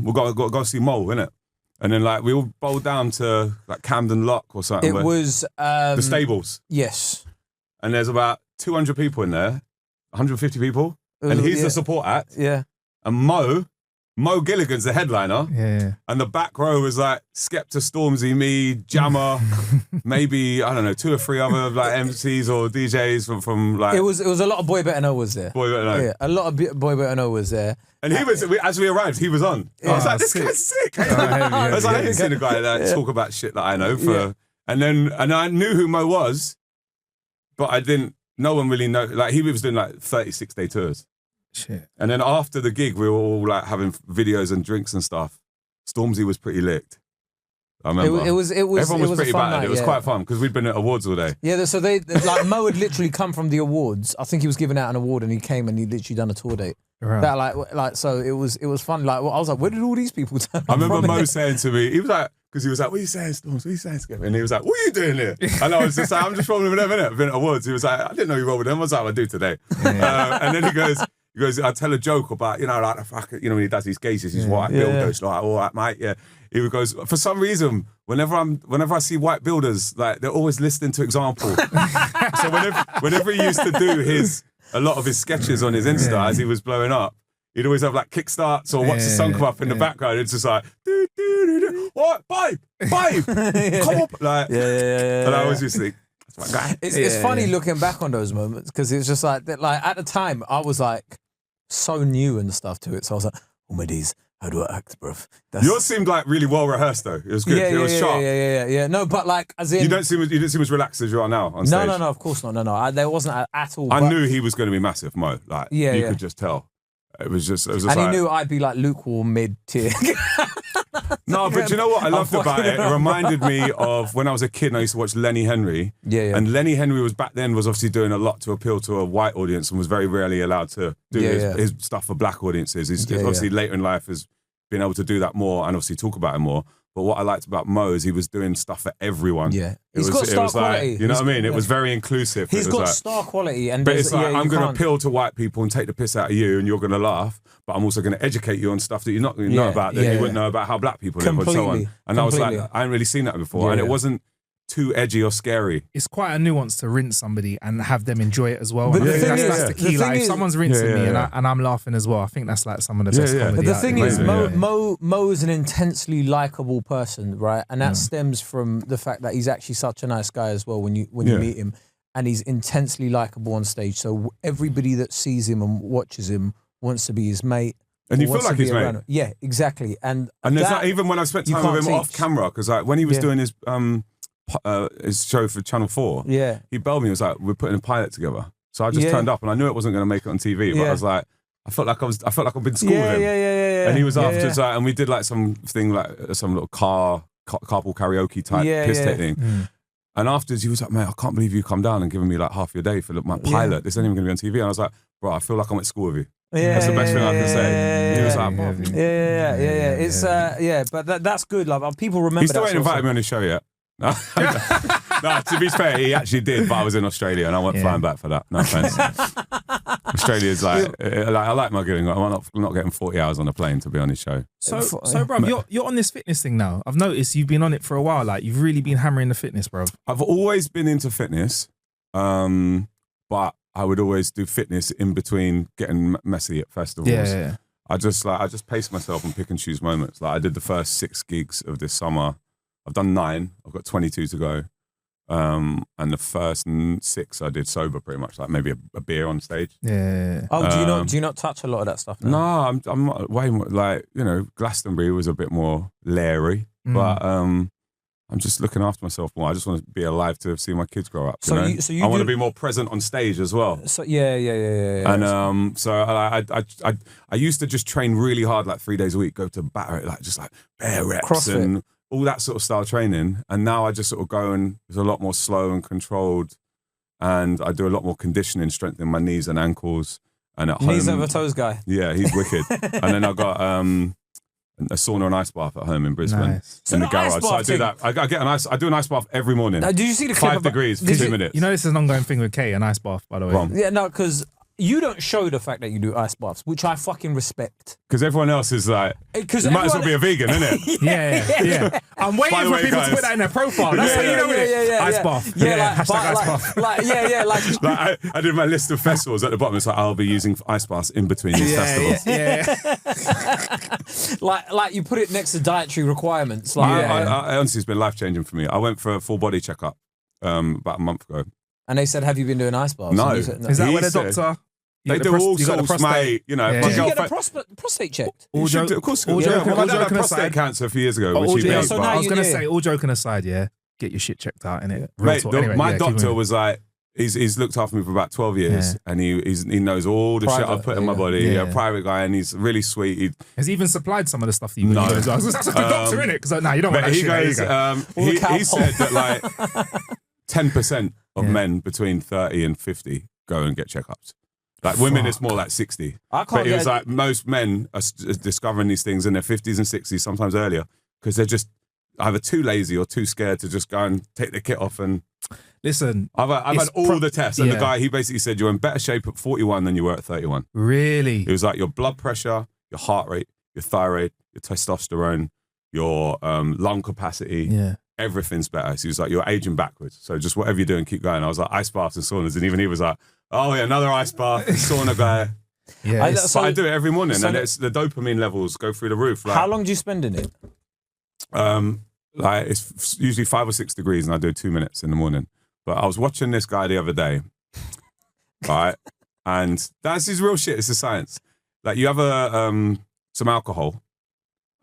We've got to go see Mo, innit? And then like we all bowled down to like Camden Lock or something.
It was
the stables.
Yes.
And there's about 200 people in there, 150 people, and he's the support act.
Yeah.
And Mo Gilligan's the headliner, and the back row was like Skepta, Stormzy, me, Jammer, maybe I don't know 2 or 3 other like MCs or DJs from like.
It was a lot of Boy Better Know was there.
Boy Better Know,
a lot of Boy Better Know was there,
and he was as we arrived, he was on. I was like, this guy's sick. I was like, I didn't see the guy that talk about shit that I know for And I knew who Mo was, but I didn't. No one really know. Like he was doing like 36-day tours.
Shit.
And then after the gig, we were all like having videos and drinks and stuff. Stormzy was pretty licked. I remember. Everyone was pretty bad. It was quite fun because we'd been at awards all day.
Yeah, so like Mo had literally come from the awards. I think he was giving out an award and he came and he literally done a tour date.
Right.
That so it was fun. Like I was like, where did all these people turn
I remember
from
Mo
it?
saying to me, he was like, because he was like, what are you saying, Storms? What are you saying, Skip? And he was like, what are you doing here? And I was just like, I'm just rolling with them, innit? I've been at awards. He was like, I didn't know you rolled with them. What's that I do today? And then he goes, I tell a joke about, like the fuck, when he does these gazes, he's white builders, like, all right, mate, yeah. He goes, for some reason, whenever I see white builders, like they're always listening to Example. So whenever he used to do a lot of his sketches on his Insta as he was blowing up, he'd always have like kickstarts or watch the song come up in the background. It's just like, do, do, do, do. What, babe, come up, like, and I was just like, that's my guy.
It's funny looking back on those moments because it's just like that. Like at the time, I was like so new and stuff to it, so I was like, oh my days. How do I act, bruv?
Yours seemed like really well rehearsed though. It was good. It was sharp.
Yeah. No, but like as in
you didn't seem as relaxed as you are now on stage.
No, of course not. No. There wasn't at all.
I knew he was going to be massive, Mo. Like you could just tell. It was just
and
like,
he knew I'd be like lukewarm mid-tier.
No, but you know what I loved about it? It reminded me of when I was a kid and I used to watch Lenny Henry. Yeah. And Lenny Henry was obviously doing a lot to appeal to a white audience and was very rarely allowed to do his stuff for black audiences. He's obviously later in life has been able to do that more and obviously talk about it more. But what I liked about Mo is he was doing stuff for everyone.
Yeah. He's got star quality.
Like, you know what I mean? It was very inclusive.
He's got star quality.
But it's like, I'm going to appeal to white people and take the piss out of you and you're going to laugh. But I'm also going to educate you on stuff that you not know about that you wouldn't know about how black people live and so on. And I was like, I hadn't really seen that before. And it wasn't too edgy or scary.
It's quite a nuance to rinse somebody and have them enjoy it as well.
But
and I think that's the key. Like, if someone's rinsing me and I'm laughing as well, I think that's like some of the best comedy.
But the thing is, Mo is an intensely likable person, right? And that stems from the fact that he's actually such a nice guy as well when you meet him. And he's intensely likable on stage. So everybody that sees him and watches him wants to be his mate.
And you feel like his mate.
Yeah, exactly. And
there's that, even when I spent time with him off camera, because like when he was doing his show for Channel 4, he belled me and was like, we're putting a pilot together. So I just turned up and I knew it wasn't going to make it on TV, but I was like, I felt like I've been to school with him. And he was afterwards, and we did like something like some little carpool karaoke type piss take thing. And afterwards he was like, mate, I can't believe you come down and given me like half your day for my pilot. This ain't even going to be on TV. And I was like, bro, I feel like I went to school with you. That's the best thing I can say. He was like,
It's but that's good. Like people remember.
He still ain't invited me on his show yet. No, to be fair, he actually did, but I was in Australia and I went flying back for that. No offense. Australia's like I like my getting. I'm not getting 40 hours on a plane to be on his show.
So bro, you're on this fitness thing now. I've noticed you've been on it for a while. Like you've really been hammering the fitness, bro.
I've always been into fitness, but I would always do fitness in between getting messy at festivals.
Yeah.
I just pace myself and pick and choose moments. Like I did the first 6 gigs of this summer. I've done 9. I've got 22 to go. And the first 6 I did sober, pretty much, like maybe a beer on stage.
Yeah.
Oh, do you not touch a lot of that stuff now?
No, I'm not, way more like, Glastonbury was a bit more leery, but I'm just looking after myself more. I just want to be alive to see my kids grow up. I want to be more present on stage as well.
So yeah.
And so I used to just train really hard, like 3 days a week, go to batter it, like just like bare reps
CrossFit.
And all that sort of style training. And now I just sort of go and it's a lot more slow and controlled. And I do a lot more conditioning, strengthening my knees and ankles. And at
knees
home,
over toes guy.
Yeah, he's wicked. And then I got a sauna and ice bath at home in Brisbane.
Nice.
In the
So
garage.
ice
So I
bath
do that. I do an ice bath every morning.
Did you see the clip
5 degrees, 2 minutes.
You know this is an ongoing thing with Kae, an ice bath, by the way.
Wrong.
Yeah, no, because you don't show the fact that you do ice baths, which I fucking respect.
Because everyone else is like, you might as well be a vegan, innit?
Yeah. I'm waiting for people to put that in their profile. That's how you know it. Ice bath. Hashtag ice bath.
Like, I did my list of festivals at the bottom. It's like, I'll be using ice baths in between these festivals.
Like you put it next to dietary requirements.
I honestly, it's been life-changing for me. I went for a full body checkup about a month ago.
And they said, have you been doing ice baths?
No.
Is
that where the doctor...
They do all sorts, mate.
Did you get a prostate checked?
Of course. I had prostate cancer a few years ago.
I was going to say, all joking aside, get your shit checked out, innit?
Mate, my doctor was like, he's looked after me for about 12 years, and he knows all the shit I've put in my body. Yeah, private guy, and he's really sweet.
Has he even supplied some of the stuff that you need as well? That's a good doctor, innit? Because you don't want that shit.
He said that like 10% of men between 30 and 50 go and get checkups. Like women, it's more like 60. But he was like, most men are discovering these things in their 50s and 60s, sometimes earlier, because they're just either too lazy or too scared to just go and take the kit off. And
listen,
I've had all the tests, and the guy, he basically said you're in better shape at 41 than you were at 31.
Really?
It was like your blood pressure, your heart rate, your thyroid, your testosterone, your lung capacity, everything's better. So he was like, you're aging backwards. So just whatever you're doing, keep going. I was like, ice baths and saunas, and even he was like, oh yeah, another ice bath, sauna guy.
Yeah,
but I do it every morning, and it's the dopamine levels go through the roof. Like,
how long do you spend in it?
Like it's usually 5 or 6 degrees, and I do 2 minutes in the morning. But I was watching this guy the other day, right? And that's his real shit. It's the science. Like you have some alcohol,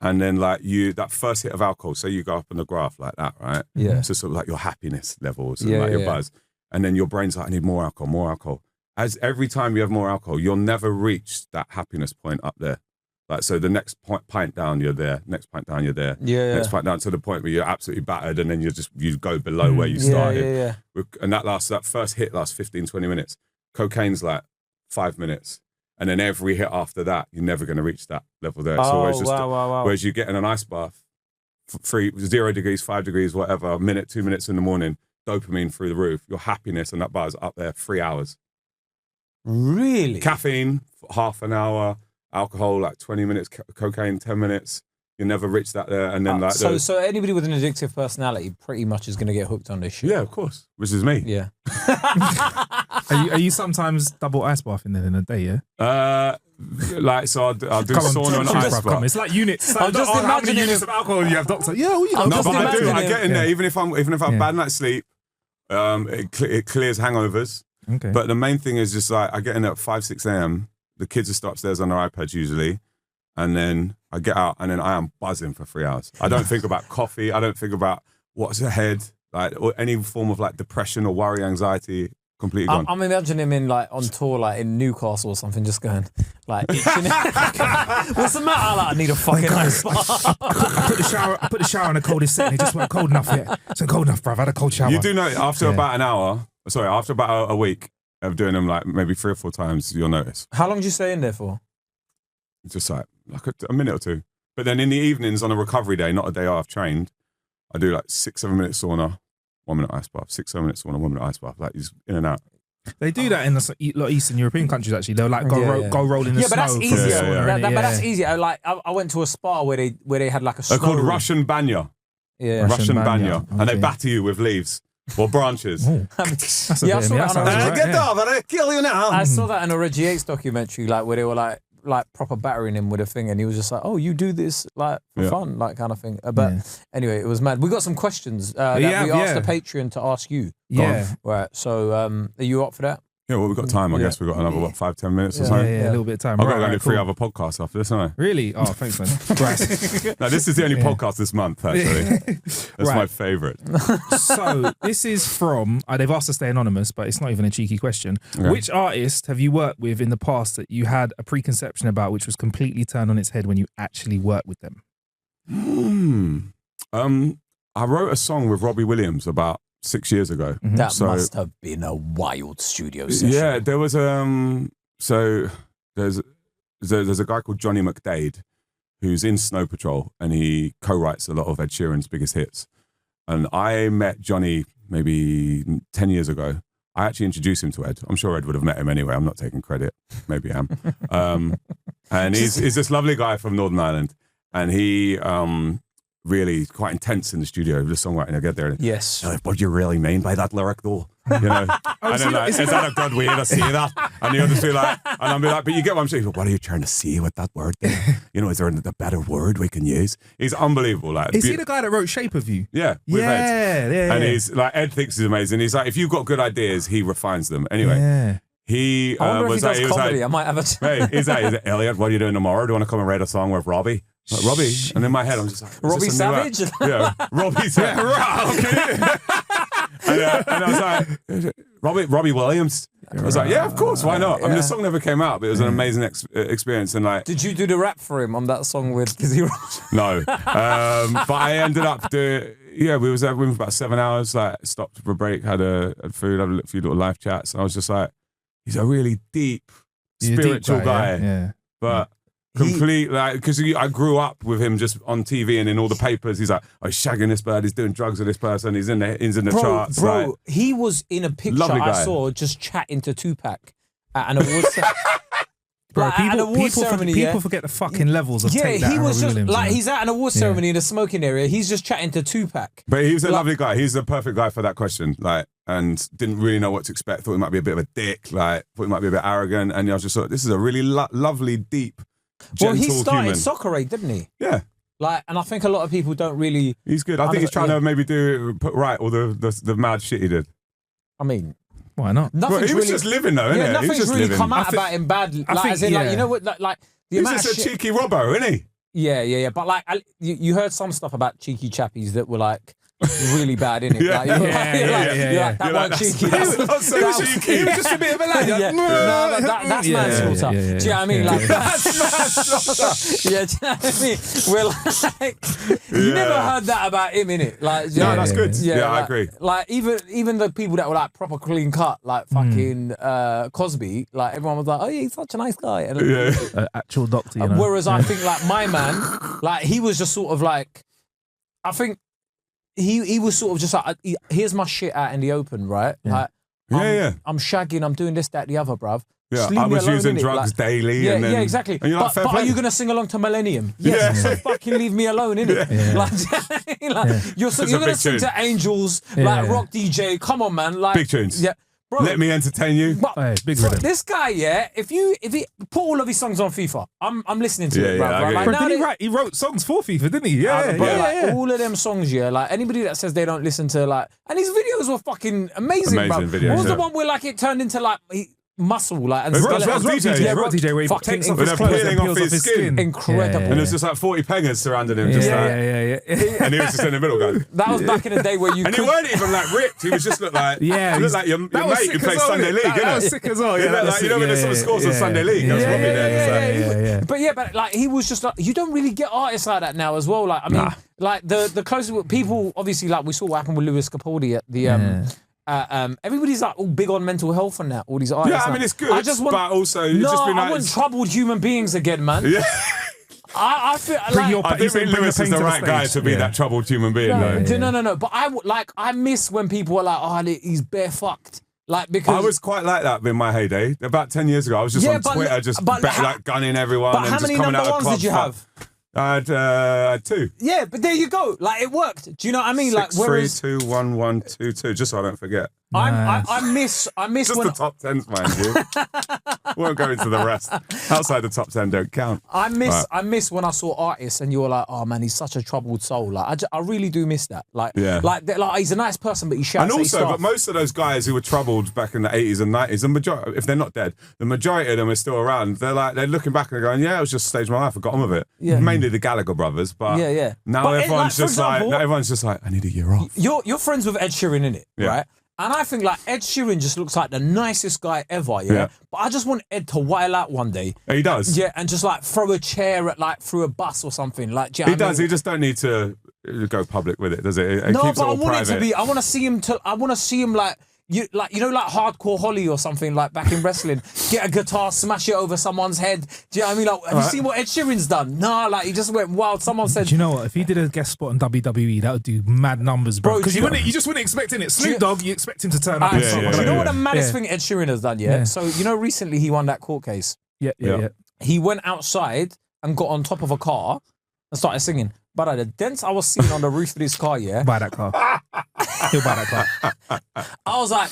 and then like that first hit of alcohol, so you go up on the graph like that, right?
Yeah.
So sort of like your happiness levels and like your buzz. And then your brain's like, I need more alcohol, more alcohol. As every time you have more alcohol, you'll never reach that happiness point up there. Like, so the next pint down, you're there. Next pint down, you're there.
Yeah.
Next pint down to the point where you're absolutely battered, and then you go below where you started.
Yeah.
And that first hit lasts 15, 20 minutes. Cocaine's like 5 minutes. And then every hit after that, you're never going to reach that level there. Whereas you get in an ice bath, 0 degrees, 5 degrees, whatever, a minute, 2 minutes in the morning, dopamine through the roof, your happiness and that buzz up there 3 hours.
Really?
Caffeine, half an hour, alcohol, like 20 minutes, cocaine, 10 minutes. You never reach that there. And then
so anybody with an addictive personality pretty much is going to get hooked on this shit.
Yeah, of course. Which is me.
Yeah.
Are you sometimes double ice bathing then in a day, yeah?
Like, so I'll do sauna and ice bath.
It's like units.
I'm just imagining
units of alcohol you have, doctor. Yeah, well, you know.
No, but I do. I get in there, even if I've had bad night's sleep, it clears hangovers.
Okay.
But the main thing is just like, I get in there at 5, 6 a.m. The kids are still upstairs on their iPads usually. And then I get out, and then I am buzzing for 3 hours. I don't think about coffee. I don't think about what's ahead, like, or any form of like depression or worry, anxiety. Completely gone.
I'm imagining him in like on tour, like in Newcastle or something, just going like, itching. What's the matter? Like, I need a fucking ice bath.
I put the shower in the coldest setting. It just wasn't cold enough yet. It's not cold enough, bruv. I had a cold shower.
You do know after about a week of doing them like maybe 3 or 4 times, you'll notice.
How long do you stay in there for?
Just like a minute or 2. But then in the evenings on a recovery day, not a day I've trained, I do like 6, 7 minutes sauna, 1 minute ice bath, 6, 7 minutes sauna, 1 minute ice bath. Like he's in and out.
They do that in a lot of Eastern European countries. Actually, they'll like go roll in the snow.
But that's easier. But that's easier. Like I went to a spa where they had like a snow.
They're called
room.
Russian banya.
Yeah,
Russian banya,
Okay.
and they batter you with leaves or branches.
That's a
Yeah, I
bit
saw
of me.
that
That
on a-
sounds right,
Get
yeah.
over it, kill you now.
I saw that in a Reggie Yates documentary, like where they were like proper battering him with a thing, and he was just like, "Oh, you do this like for fun, like kind of thing." But anyway, it was mad. We got some questions that we asked the Patreon to ask you.
Yeah.
Right. So, are you up for that?
Yeah, well, we've got time. I guess we've got another 5, 10 minutes or
Yeah,
something.
a little bit of time.
I've got to go
Right,
do 3
cool.
other podcasts after this, haven't I?
Really? Oh, thanks, man. Right.
No, this is the only podcast this month, actually. That's my favourite.
So this is from, they've asked to stay anonymous, but it's not even a cheeky question. Okay. Which artist have you worked with in the past that you had a preconception about which was completely turned on its head when you actually worked with them?
I wrote a song with Robbie Williams about 6 years ago.
That must have been a wild studio session.
Yeah, there was so there's a guy called Johnny McDade who's in Snow Patrol, and he co-writes a lot of Ed Sheeran's biggest hits. And I met Johnny maybe 10 years ago. I actually introduced him to Ed. I'm sure Ed would have met him anyway. I'm not taking credit. Maybe I am. And he's this lovely guy from Northern Ireland, and he really quite intense in the studio, the songwriting. I get there.
Yes.
What do you really mean by that lyric, though? You know, and then like, is that a good way to say that? And you'll just be like, and I'll be like, but you get what I'm saying. What are you trying to say with that word there? You know, is there a better word we can use? He's unbelievable. Like,
is he the guy that wrote Shape of You?
Yeah, with Ed.
Yeah.
And he's like, Ed thinks he's amazing. He's like, if you've got good ideas, he refines them. Anyway.
Yeah.
He
I wonder if
was
he does
like,
comedy. I might have a.
Hey, he's like, Elliot, what are you doing tomorrow? Do you want to come and write a song with Robbie? Like, Robbie. And in my head, I'm just like,
Robbie Savage?
Yeah, Robbie Savage. And I was like, Robbie Williams. I was like, yeah, of course, why not? I mean, the song never came out, but it was an amazing experience. And like,
did you do the rap for him on that song with?
No, but I ended up doing. Yeah, we was there for about 7 hours. Like, stopped for a break, had food, had a few little live chats, and I was just like, he's a really deep, spiritual guy.
Yeah.
But. Complete, like, because I grew up with him just on TV and in all the papers. He's like, oh, he's shagging this bird, he's doing drugs with this person, he's in the charts.
Bro,
like,
he was in a picture I saw just chatting to Tupac at an awards ceremony.
Bro, people forget the fucking levels of take that.
He was just
Williams,
like,
man.
he's at an awards ceremony in a smoking area. He's just chatting to Tupac.
But he was a lovely guy. He's the perfect guy for that question. Like, and didn't really know what to expect. Thought he might be a bit of a dick. Like, thought he might be a bit arrogant. And I was just thought, this is a really lovely, deep.
Well, he started
human.
Soccer Aid, didn't he?
Yeah.
Like, and I think a lot of people don't really.
He's good. I think he's trying to maybe put right all the mad shit he did.
I mean,
why not?
Well, he was just living though, innit?
Nothing's
just
really
living.
come out about him bad. Like, as in, like, you know what? Like the
he's
amount
just
of
a
shit.
cheeky robbo, isn't he?
Yeah. But like, you heard some stuff about cheeky chappies that were like really bad, innit?
Yeah.
Like, that
You're
wasn't
like,
cheeky.
that's not so cheeky.
He was just a bit of a lad.
Yeah. No, that's manslaughter. Do you know what I mean? Like, that's manslaughter. Yeah, do you know what I mean? We're like, you never heard that about him, innit? Like,
No, that's good. Yeah, I
like,
agree.
Like, even the people that were like proper clean cut, like fucking Cosby, like everyone was like, oh yeah, he's such a nice guy. And,
Actual doctor, you know?
Whereas I think like my man, like he was just sort of like, I think he was sort of just like, here's my shit out in the open, right?
Yeah.
Like, I'm shagging, I'm doing this, that, the other, bruv.
Yeah,
Just leave
I
me
was
alone,
using
innit?
drugs
Like,
daily.
Yeah,
and then,
exactly.
And you're like,
But are you going to sing along to Millennium? Yes. So fucking leave me alone, innit? You're going to sing to Angels, like rock DJ. Come on, man. Like,
big tunes.
Yeah. Bro,
Let me entertain you.
But,
Hey, big rhythm.
this guy, yeah, if he put all of his songs on FIFA, I'm listening to it, bro.
I agree.
Like,
Bro,
now
he wrote songs for FIFA, didn't he? Yeah,
bro,
yeah,
like,
yeah.
all of them songs, yeah. Like anybody that says they don't listen to like, and his videos were fucking amazing, bro.
Videos,
What was the
yeah.
one where like it turned into like muscle, like and
Rock
skeleton?
DJ.
Rock DJ, where he
fucking
takes off
With
his
them
clothes
peeling
and
off
peels
his skin.
Incredible.
And there's just like 40 pengers surrounding him. Just like,
yeah.
And he was just in the middle going.
That was back in the day where you
And he
could.
weren't even like ripped. He was just looked like,
Yeah,
he looked like your mate who plays Sunday League,
That was
innit?
sick as well.
Yeah, like, you know when there's some scores on Sunday League, that's Robbie there.
But like he was just like, you don't really get artists like that now as well. Like I mean, like the closest people, obviously, like we saw what happened with Lewis Capaldi at the everybody's like all big on mental health and that. All these artists.
Yeah, I mean it's good, but also you
no,
just be
I
like,
want troubled human beings again, man.
yeah.
I feel
I think Lewis is the right guy to be that troubled human being.
No. But I miss when people are like, oh, he's bare fucked. Like because
I was quite like that in my heyday. About 10 years ago, I was just on Twitter, just like gunning everyone and
how
just
many
coming
number
out of
ones
clubs.
did you have?
I had 2.
Yeah, but there you go. Like it worked. Do you know what I mean?
6,
like whereas
3, 2, 1, 1, 2, 2. Just so I don't forget.
I miss
Just
when
the top 10s, mind you. Won't go into the rest. Outside the top 10 don't count.
I miss when I saw artists and you were like, oh man, he's such a troubled soul. Like I really do miss that. Like he's a nice person, but he shouts.
And
at his
also,
staff.
but most of those guys who were troubled back in the 80s and 90s, the majority, if they're not dead, the majority of them are still around. They're looking back and they're going, yeah, it was just a stage of my life. I got on with it.
Yeah.
Mainly the Gallagher brothers, but now
But
everyone's
for
just
example,
like, everyone's just like, I need a year off.
You're friends with Ed Sheeran, innit?
Yeah.
Right? And I think like Ed Sheeran just looks like the nicest guy ever, yeah? But I just want Ed to while out one day.
He does.
Yeah, and just like throw a chair at like through a bus or something. Like, do you know
He
what I
does.
mean?
He just don't need to go public with it, does it? It
No,
keeps
but
it
I
all
want
private.
it to be. I want to see him like like hardcore Holly or something like back in wrestling. Get a guitar, smash it over someone's head. Do you know what I mean? Like, have you seen what Ed Sheeran's done? Nah, like he just went wild. Someone said,
Do you know what? If he did a guest spot on WWE, that would do mad numbers, bro. Because you just wouldn't expect it. Snoop Dogg, you expect him to turn up.
Do you know what the maddest thing Ed Sheeran has done? Yeah. So recently he won that court case.
Yeah.
He went outside and got on top of a car and started singing. But the dents I was seeing on the roof of this car,
Buy that car. He'll buy that car.
I was like,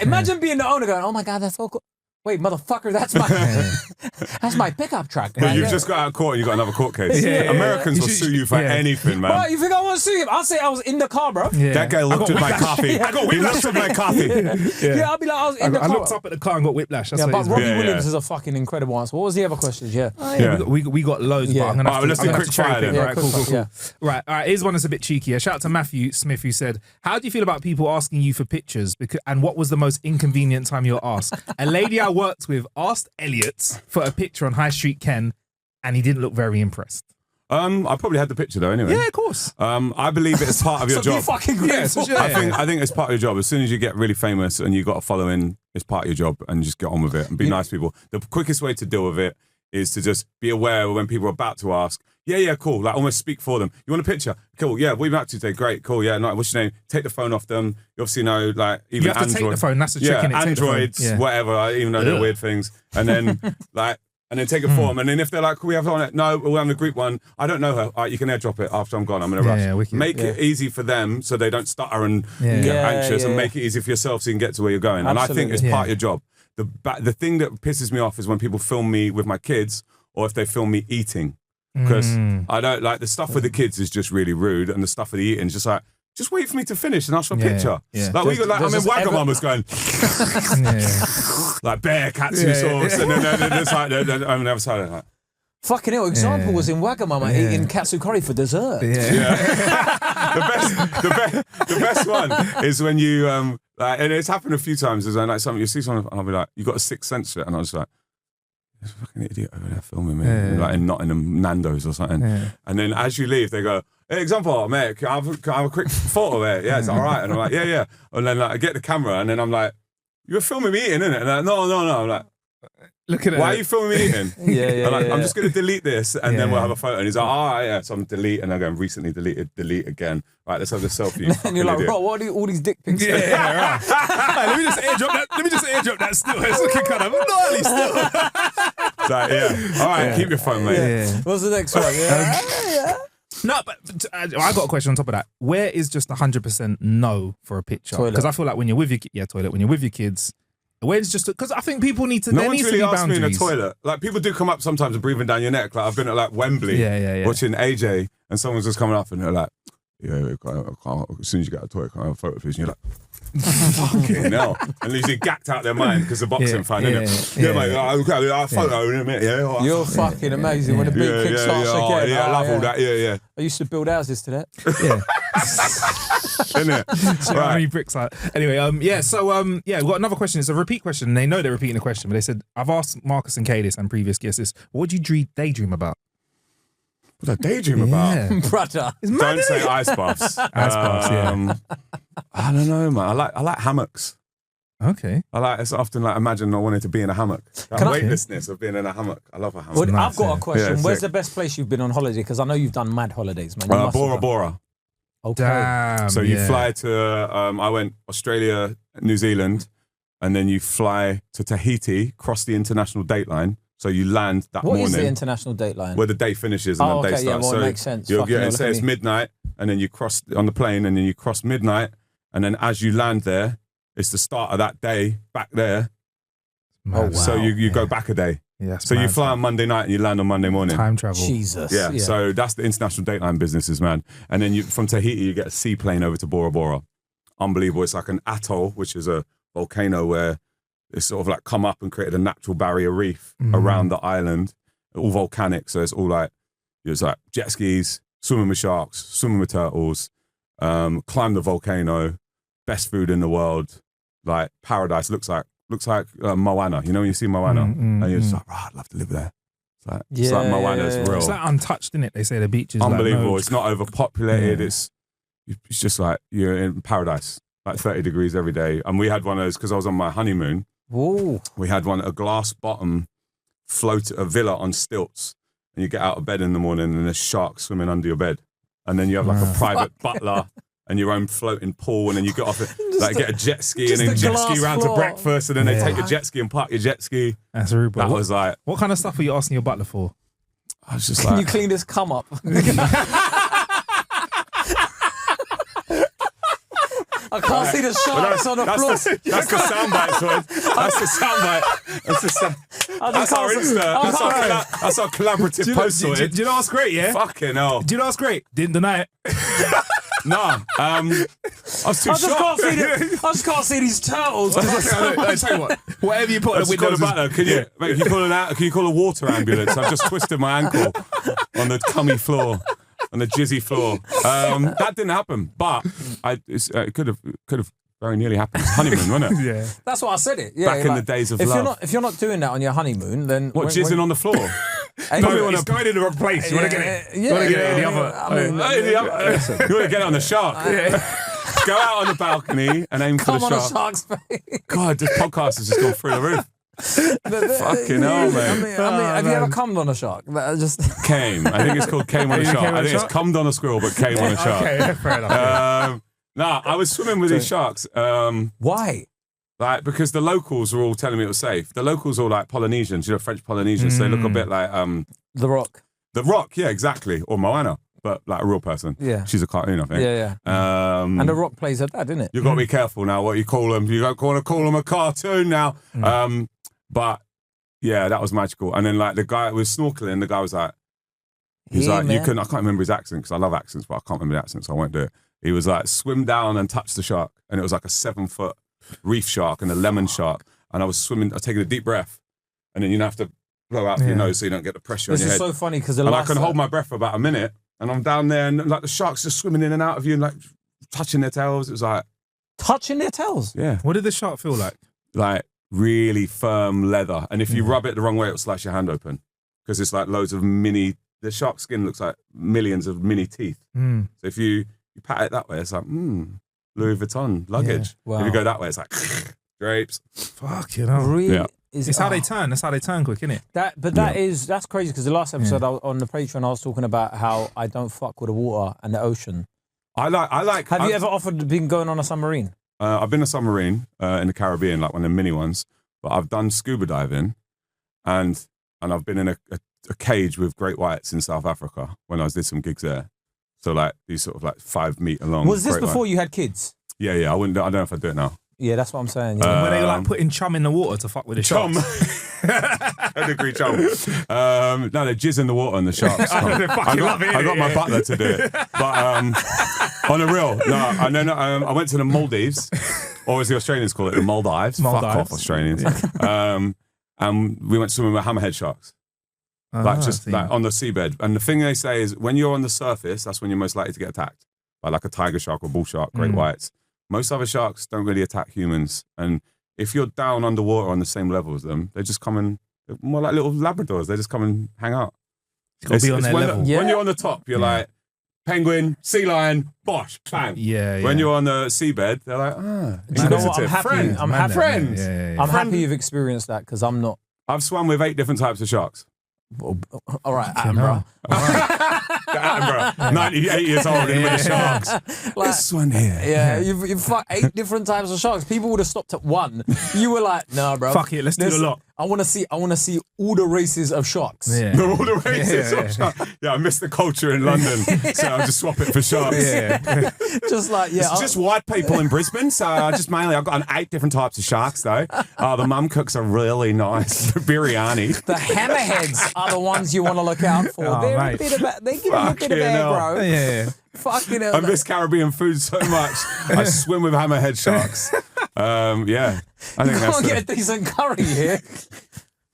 imagine being the owner going, oh my God, that's so cool. Wait, motherfucker, that's my pickup truck.
Yeah, you've just got out of court and you got another court case. Americans will sue you for anything, man.
Bro, you think I want to sue him? I'll say I was in the car, bro.
That guy looked at my coffee.
I got
He looked at my coffee.
Yeah, I'll be like, I was in the car.
I looked up at the car and got whiplash. That's what
but
it is.
Robbie Williams is a fucking incredible answer. What was the other questions?
We got loads, but I'm going to have to...
Let's do quick fire then.
Right, cool. Right, all right, here's one that's a bit cheeky. A shout out to Matthew Smith, who said, how do you feel about people asking you for pictures? And what was the most inconvenient time you were asked? A lady I worked with asked Elliot for a picture on High Street Ken, and he didn't look very impressed.
I probably had the picture though anyway.
Yeah, of course.
I believe it's part of your job.
Fucking grateful.
I think it's part of your job. As soon as you get really famous and you got a following, it's part of your job, and just get on with it and be nice to people. The quickest way to deal with it is to just be aware when people are about to ask. Yeah, cool. Like almost speak for them. You want a picture? Cool. Yeah, what are you up to today? Great. Cool. Yeah, no, what's your name? Take the phone off them. You obviously know, like, even
you have to
Android.
take the phone. That's the trick, innit?
Androids, whatever. I even know they're weird things. And then, like, and then take it for them. And then if they're like, cool, we have it on it. No, we're having a group one. I don't know her. All right, you can airdrop it after I'm gone. I'm in a rush. Make it easy for them so they don't stutter and get anxious, and make it easy for yourself so you can get to where you're going. Absolutely. And I think it's part of your job. The thing that pisses me off is when people film me with my kids, or if they film me eating. Because I don't like the stuff with the kids is just really rude, and the stuff with the eating is just like, just wait for me to finish and ask for a picture. Like we got like, I'm in Wagamama's going like bear catsuit sauce, and then it's like I'm the other side like.
Fucking hell, example was in Wagamama eating katsu curry for dessert.
The best one is when you like, and it's happened a few times, is when like something you see someone and I'll be like, you got a sixth sense for it, and I was like, there's a fucking idiot over there filming me, like in Nottingham Nando's or something. And then as you leave, they go, hey, example, mate, can I have a quick photo of it? Yeah, it's all right. And I'm like, yeah. And then like, I get the camera, and then I'm like, you were filming me eating, innit? And like, no. I'm like, look at it. Why are you filming me eating? I'm just going to delete this, and then we'll have a photo. And he's like, all right, yeah. So I'm delete, and I'm going, recently deleted, delete again. Right, let's have the selfie.
And you're like, bro, what are all these dick pics?
Right. Hey, let me just airdrop that still. It's looking kind of gnarly still.
Like, all right, keep your phone, mate.
What's the next one?
No, but I got a question on top of that. Where is just 100% no for a picture? Because I feel like when you're with your toilet, when you're with your kids, where's just because I think people need to.
No one's really asked me in a toilet. Like people do come up sometimes and breathing down your neck. Like I've been at like Wembley, watching AJ, and someone's just coming up and they're like, as soon as you get out of the toilet, can I have a photo, please? And you're like, fucking hell. And they usually gacked out their mind because the boxing fan, innit? Mate, I'll photo in a minute.
You're fucking amazing when the big kick starts again.
I love all that.
I used to build houses to that.
Isn't it?
So many bricks out. Anyway, we've got another question. It's a repeat question. They know they're repeating the question, but they said, I've asked Marcus and Kae this and previous guests this. What do you daydream about?
What's I daydream about?
Brother.
Don't say ice baths.
Ice baths,
I don't know, man. I like hammocks.
Okay.
It's often like imagine I wanted to be in a hammock. That weightlessness of being in a hammock. I love a hammock.
Well, I've got a question. Where's the best place you've been on holiday? Because I know you've done mad holidays, man.
Bora Bora.
Okay.
Damn,
so you fly to, I went Australia, New Zealand, and then you fly to Tahiti, cross the international date line. So you land that morning.
What is the international date line?
Where the day finishes and the day starts.
Yeah, well,
so
it makes sense.
Say it's midnight, and then you cross on the plane, and then you cross midnight, and then as you land there, it's the start of that day back there.
Oh, wow.
So you go back a day.
Yeah,
so you fly on Monday night and you land on Monday morning.
Time travel.
Jesus.
Yeah. So that's the international dateline businesses, man. And then from Tahiti, you get a seaplane over to Bora Bora. Unbelievable. It's like an atoll, which is a volcano where it's sort of like come up and created a natural barrier reef around the island, all volcanic. So it's all like, it's like jet skis, swimming with sharks, swimming with turtles, climb the volcano, best food in the world, like paradise. Looks like Moana. You know when you see Moana, and you're just like, I'd love to live there. It's like Moana's real.
It's like untouched, isn't it? They say the beach is
unbelievable.
Like
it's not overpopulated. It's just like you're in paradise, like 30 degrees every day. And we had one of those because I was on my honeymoon.
Ooh.
We had a glass bottom a villa on stilts, and you get out of bed in the morning and there's sharks swimming under your bed, and then you have like a private butler and your own floating pool, and then you get off it, like get a jet ski and then jet ski round to breakfast, and then they take your jet ski and park your jet ski.
That's rude.
That was like,
what kind of stuff were you asking your butler for?
I was just
Can you clean this cum up? I can't see the sharks on the floor.
That's the soundbite, Sword. That's the soundbite. That's our collaborative post, Sword.
Do you know what's great, yeah?
Fucking hell.
Do you know what's great? Didn't deny it.
Nah, I was too shocked.
I just can't see these turtles.
I tell you what, whatever you put on the windows.
Can you call a water ambulance? I've just twisted my ankle on the cummy floor, on the jizzy floor. That didn't happen, but it could have very nearly happened. It's honeymoon, wasn't it?
Yeah.
That's what I said it. Yeah,
Back in the days of love.
If you're not doing that on your honeymoon, then
jizzing on the floor?
No, it's going in the wrong place. You want to get it? You want to get it in the other?
You want to get it on the shark? Go out on the balcony and aim for the shark.
Come on a shark's face.
God, this podcast has just gone through the roof. Fucking hell, mate.
Have you ever cummed on a shark?
Came. I think it's called came on a shark. I think it's cummed on a squirrel, but came on a shark.
Okay, fair enough.
I was swimming with these sharks.
Why?
Like, because the locals were all telling me it was safe. The locals are all like Polynesians, French Polynesians. So they look a bit like
The Rock.
The Rock, yeah, exactly. Or Moana, but like a real person.
Yeah.
She's a cartoon, I think.
Yeah. And The Rock plays her dad, isn't it?
You've got to be careful now what you call them. You don't want to call them a cartoon now. But yeah, that was magical. And then like the guy was snorkeling, the guy was like, I can't remember his accent because I love accents, but I can't remember the accent, so I won't do it. He was like, swim down and touch the shark. And it was like a 7-foot reef shark and a lemon shark. And I was swimming, I was taking a deep breath. And then you have to blow out your nose so you don't get the pressure on your head.
This is so funny because
I can hold my breath for about a minute. And I'm down there and like the sharks just swimming in and out of you and like touching their tails. It was like...
Touching their tails?
Yeah.
What did the shark feel like? Like
really firm leather. And if you rub it the wrong way, it'll slice your hand open. Because it's like loads of the shark skin looks like millions of mini teeth. So if you pat it that way, it's like, Louis Vuitton luggage.
Yeah, wow.
If you go that way, it's like drapes.
Fuck, you know.
Really?
Yeah.
It's how they turn. That's how they turn quick, isn't it?
That's crazy because the last episode on the Patreon, I was talking about how I don't fuck with the water and the ocean.
I like.
Have you ever been going on a submarine?
I've been a submarine in the Caribbean, like one of the mini ones. But I've done scuba diving, and I've been in a cage with great whites in South Africa when I did some gigs there. So like these sort of like 5 meter long.
Was this before you had kids?
Yeah. I don't know if I do it now.
Yeah, that's what I'm saying. Yeah.
Were they like putting chum in the water to fuck with the sharks?
I agree, chum. No, they jizz in the water and the sharks. I got my butler to do it. But on a real, I went to the Maldives, or as the Australians call it, the Maldives. Fuck off, Australians. And we went swimming with hammerhead sharks. Like on the seabed. And the thing they say is when you're on the surface, that's when you're most likely to get attacked by like a tiger shark or bull shark, great whites. Most other sharks don't really attack humans. And if you're down underwater on the same level as them, they just come and, more like little Labradors, they just come and hang out.
You've got to be on their level.
When you're on the top, you're like, penguin, sea lion, bosh, bang.
Yeah.
When you're on the seabed, they're like,
you know what? I'm happy.
Friends.
I'm happy.
Friends.
I'm happy you've experienced that because I'm not.
I've swum with 8 different types of sharks.
All right, Attenborough.
Attenborough, 98 years old in with the sharks.
Like,
this one here.
Yeah, you've fucked 8 different types of sharks. People would have stopped at 1. You were like, nah, bro.
Fuck it, let's do a lot.
I want to see all the races of sharks.
Yeah. All the races of sharks. Yeah, I miss the culture in London, so I'll just swap it for sharks.
Yeah.
Just like,
It's just white people in Brisbane, so I've got 8 different types of sharks though. The mum cooks are really nice. The biryani.
The hammerheads are the ones you want to look out for. They give you a bit of air, bro.
Yeah.
Fucking hell.
I miss Caribbean food so much. I swim with hammerhead sharks. Yeah. I think
that's get a decent curry here.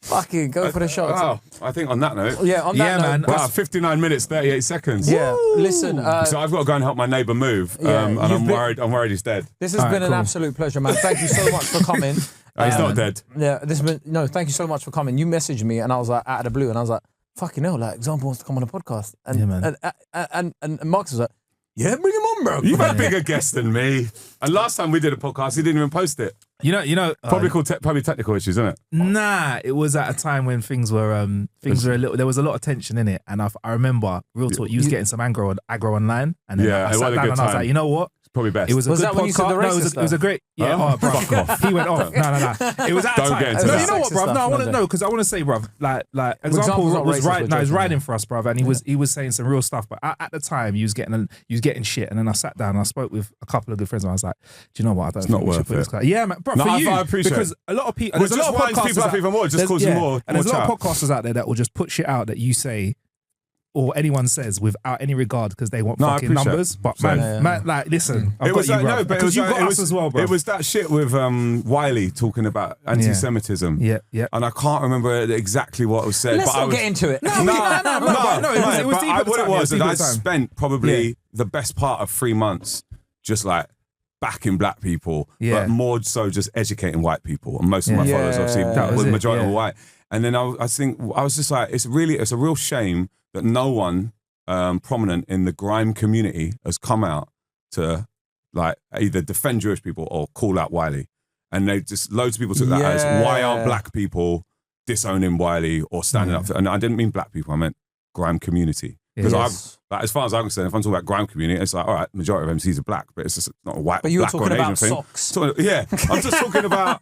Fucking go for the sharks.
Wow. I think on that note.
Yeah, on that note.
Man. Wow, 59 minutes, 38 seconds.
Yeah. Listen.
So I've got to go and help my neighbour move. And I'm worried he's dead.
This has been an absolute pleasure, man. Thank you so much for coming.
He's not dead.
Yeah, thank you so much for coming. You messaged me and I was like, out of the blue, and I was like, fucking hell, like, Example wants to come on a podcast. And, and Marcus was like, yeah, bring him on, bro.
You've had a bigger guest than me. And last time we did a podcast, he didn't even post it.
You know,
probably technical issues, isn't it?
Nah, it was at a time when things were a little. There was a lot of tension in it, and I remember real talk. You was getting some aggro online, and then I sat down and I was like, you know what?
Probably best.
It was a
Was
good
that when you said the
podcast. No,
racist
it was a great. Yeah,
Huh?
oh, bro.
Fuck off.
He went off. No. It was at
Don't
time.
get into
No,
that.
you know what,
Sexist
bro? No, I
stuff,
want to
no,
know because I want to say, bro. Like example
example's not
was
racist,
right.
we're
No, he's
joking,
riding
yeah.
for us, bro. And he was saying some real stuff. But at the time, he was getting shit. And then I sat down and I spoke with a couple of good friends. And I was like, do you know what? I don't think
not
we should
worth
put this
it.
guy. Yeah, man, bro.
No,
For
I
you,
appreciate
because
it.
a lot of people.
Well,
There's a
just
lot of
winds people
podcasters
up even more. It just
there's-
causes more.
And there's a lot
chat.
of podcasters out there that will just put shit out that you say or anyone says without any regard because they want
No, I
fucking
appreciate
numbers.
it.
But
Same.
man, like, listen, I've
It
got
was
you,
like,
bro.
no, but it
Because
was,
you
like,
got
it
us
was
as well, bro.
It was that shit with Wiley talking about anti-Semitism.
Yeah.
And I can't remember exactly what was said.
Let's
but I
not
was,
get into it.
No, it was
but
deep at the
what
time.
it was
deep
is
at
I
the time.
spent probably the best part of 3 months just like backing black people,
Yeah.
but more so just educating white people. And most of my
Yeah.
followers, obviously,
That
was
the
it,
majority
yeah.
were white. And then I think I was just like, it's a real shame that no one prominent in the grime community has come out to like either defend Jewish people or call out Wiley. And they just, loads of people took that as, why aren't black people disowning Wiley or standing up for, and I didn't mean black people, I meant grime community. Because like, as far as I'm concerned, if I'm talking about grime community, it's like, all right, majority of MCs are black, but it's just not a white,
But you were
black or
talking
an Asian
about
thing.
socks.
I'm just talking about,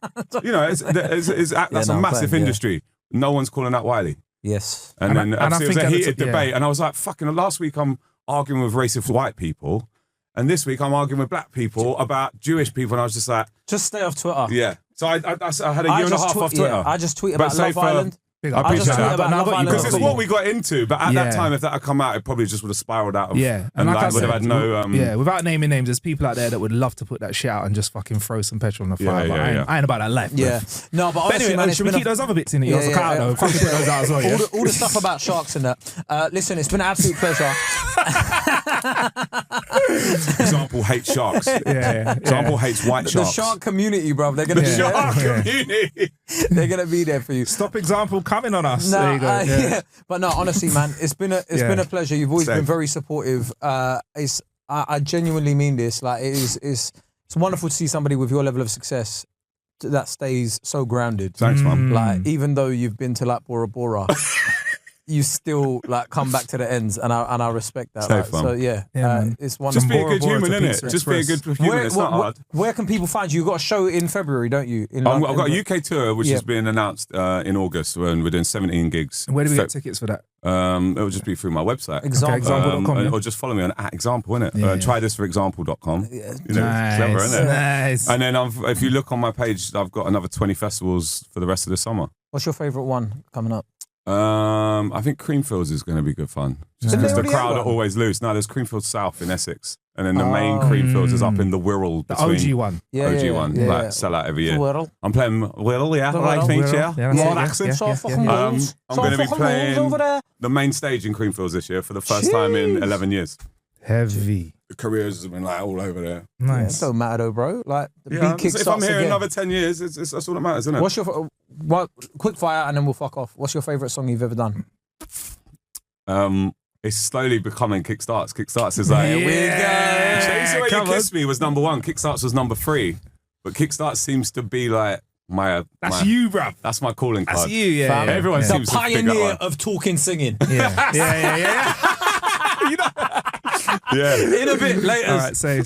that's a massive industry. No one's calling out Wiley.
Yes.
And then
I
it was
think
a
at the
heated
t-
debate, and I was like, fucking, last week I'm arguing with racist white people, and this week I'm arguing with black people about Jewish people, and I was just like,
Just stay off Twitter.
yeah. So I had a year and a half off Twitter.
Yeah, I just tweet
But
about
say
Love
for-
Island.
Big
I
up.
appreciate
just tweet
that.
about Love Island.
Because it's
Cool.
what we got into, but at
Yeah.
that time, if that had come out, it probably just would have spiraled out of,
Yeah,
and
like I
would have
said,
had no,
without naming names, there's people out there that would love to put that shit out and just fucking throw some petrol on the fire.
Yeah,
but
yeah.
I ain't about that life. Bro.
Yeah. No, but
But
honestly,
anyway,
man, it's
should we
been
keep those other bits in it? You
Yeah,
also
yeah,
cut out
yeah.
though. Fucking put those out as well. Yeah.
all the stuff about sharks and that. Listen, it's been an absolute pleasure.
example hates sharks.
Yeah.
Example hates white
The
sharks.
shark community, bro. They're gonna be there.
Shark
Yeah.
community.
They're gonna be there for you.
Stop example coming on us.
No,
there you go.
yeah. But no, honestly, man, it's been a pleasure. You've always
Same.
been very supportive. I genuinely mean this. Like, it's wonderful to see somebody with your level of success that stays so grounded.
Thanks, man.
Like, even though you've been to like Bora Bora, you still like come back to the ends, and I respect that.
Safe,
Like, so yeah,
man.
it's wonderful.
Just be a
Bora
good
Bora
human,
to
innit?
Pizza
Just be a
Express.
good human. It's not hard.
Where can people find you? You've got a show in February, don't you?
I've got a UK tour, which is being announced in August, when we're doing 17 gigs.
Where do we get tickets for that?
It will just be through my website.
Example.
example.com, yeah.
Or just follow me on @example, innit?
Yeah.
Try this for example.com.
Yeah.
You know, it's clever, innit?
Nice.
And then if you look on my page, I've got another 20 festivals for the rest of the summer.
What's your favourite one coming up?
I think Creamfields is going to be good fun. Just
Didn't
because
they
the
already have
crowd are
one?
always loose. No, there's Creamfields South in Essex. And then the main Creamfields is up in the Wirral.
The
between
OG one.
Yeah,
OG
yeah,
one.
yeah,
like,
yeah.
sell out every year.
Wirral.
I'm playing Wirral, yeah.
The
Right,
Wirral.
thanks,
Wirral.
yeah.
Yeah,
More
yeah,
accent.
yeah,
So
yeah,
fucking
yeah.
rules.
I'm
So
going to be
fucking rules
playing
over there.
the main stage in Creamfields this year for the first time in 11 years.
Heavy.
The careers have been like all over there.
Yeah, it
Nice.
don't matter though, bro. Like the
Yeah,
beat kick
if I'm
starts
here
again.
another 10 years, that's all that matters, isn't it?
What's your quick fire and then we'll fuck off. What's your favourite song you've ever done?
It's slowly becoming Kickstarts. Kickstarts is like,
Yeah,
here we go. Chase the Way You
come on.
Kiss Me was number 1. Kickstarts was number 3. But Kickstarts seems to be like
That's you, bruv.
That's my calling card.
That's you, yeah.
Fam.
yeah.
Everyone
yeah.
seems
The
to pick that
pioneer
one.
of talking singing.
Yeah. Yeah.
Yeah.
In a bit later.
All right, say.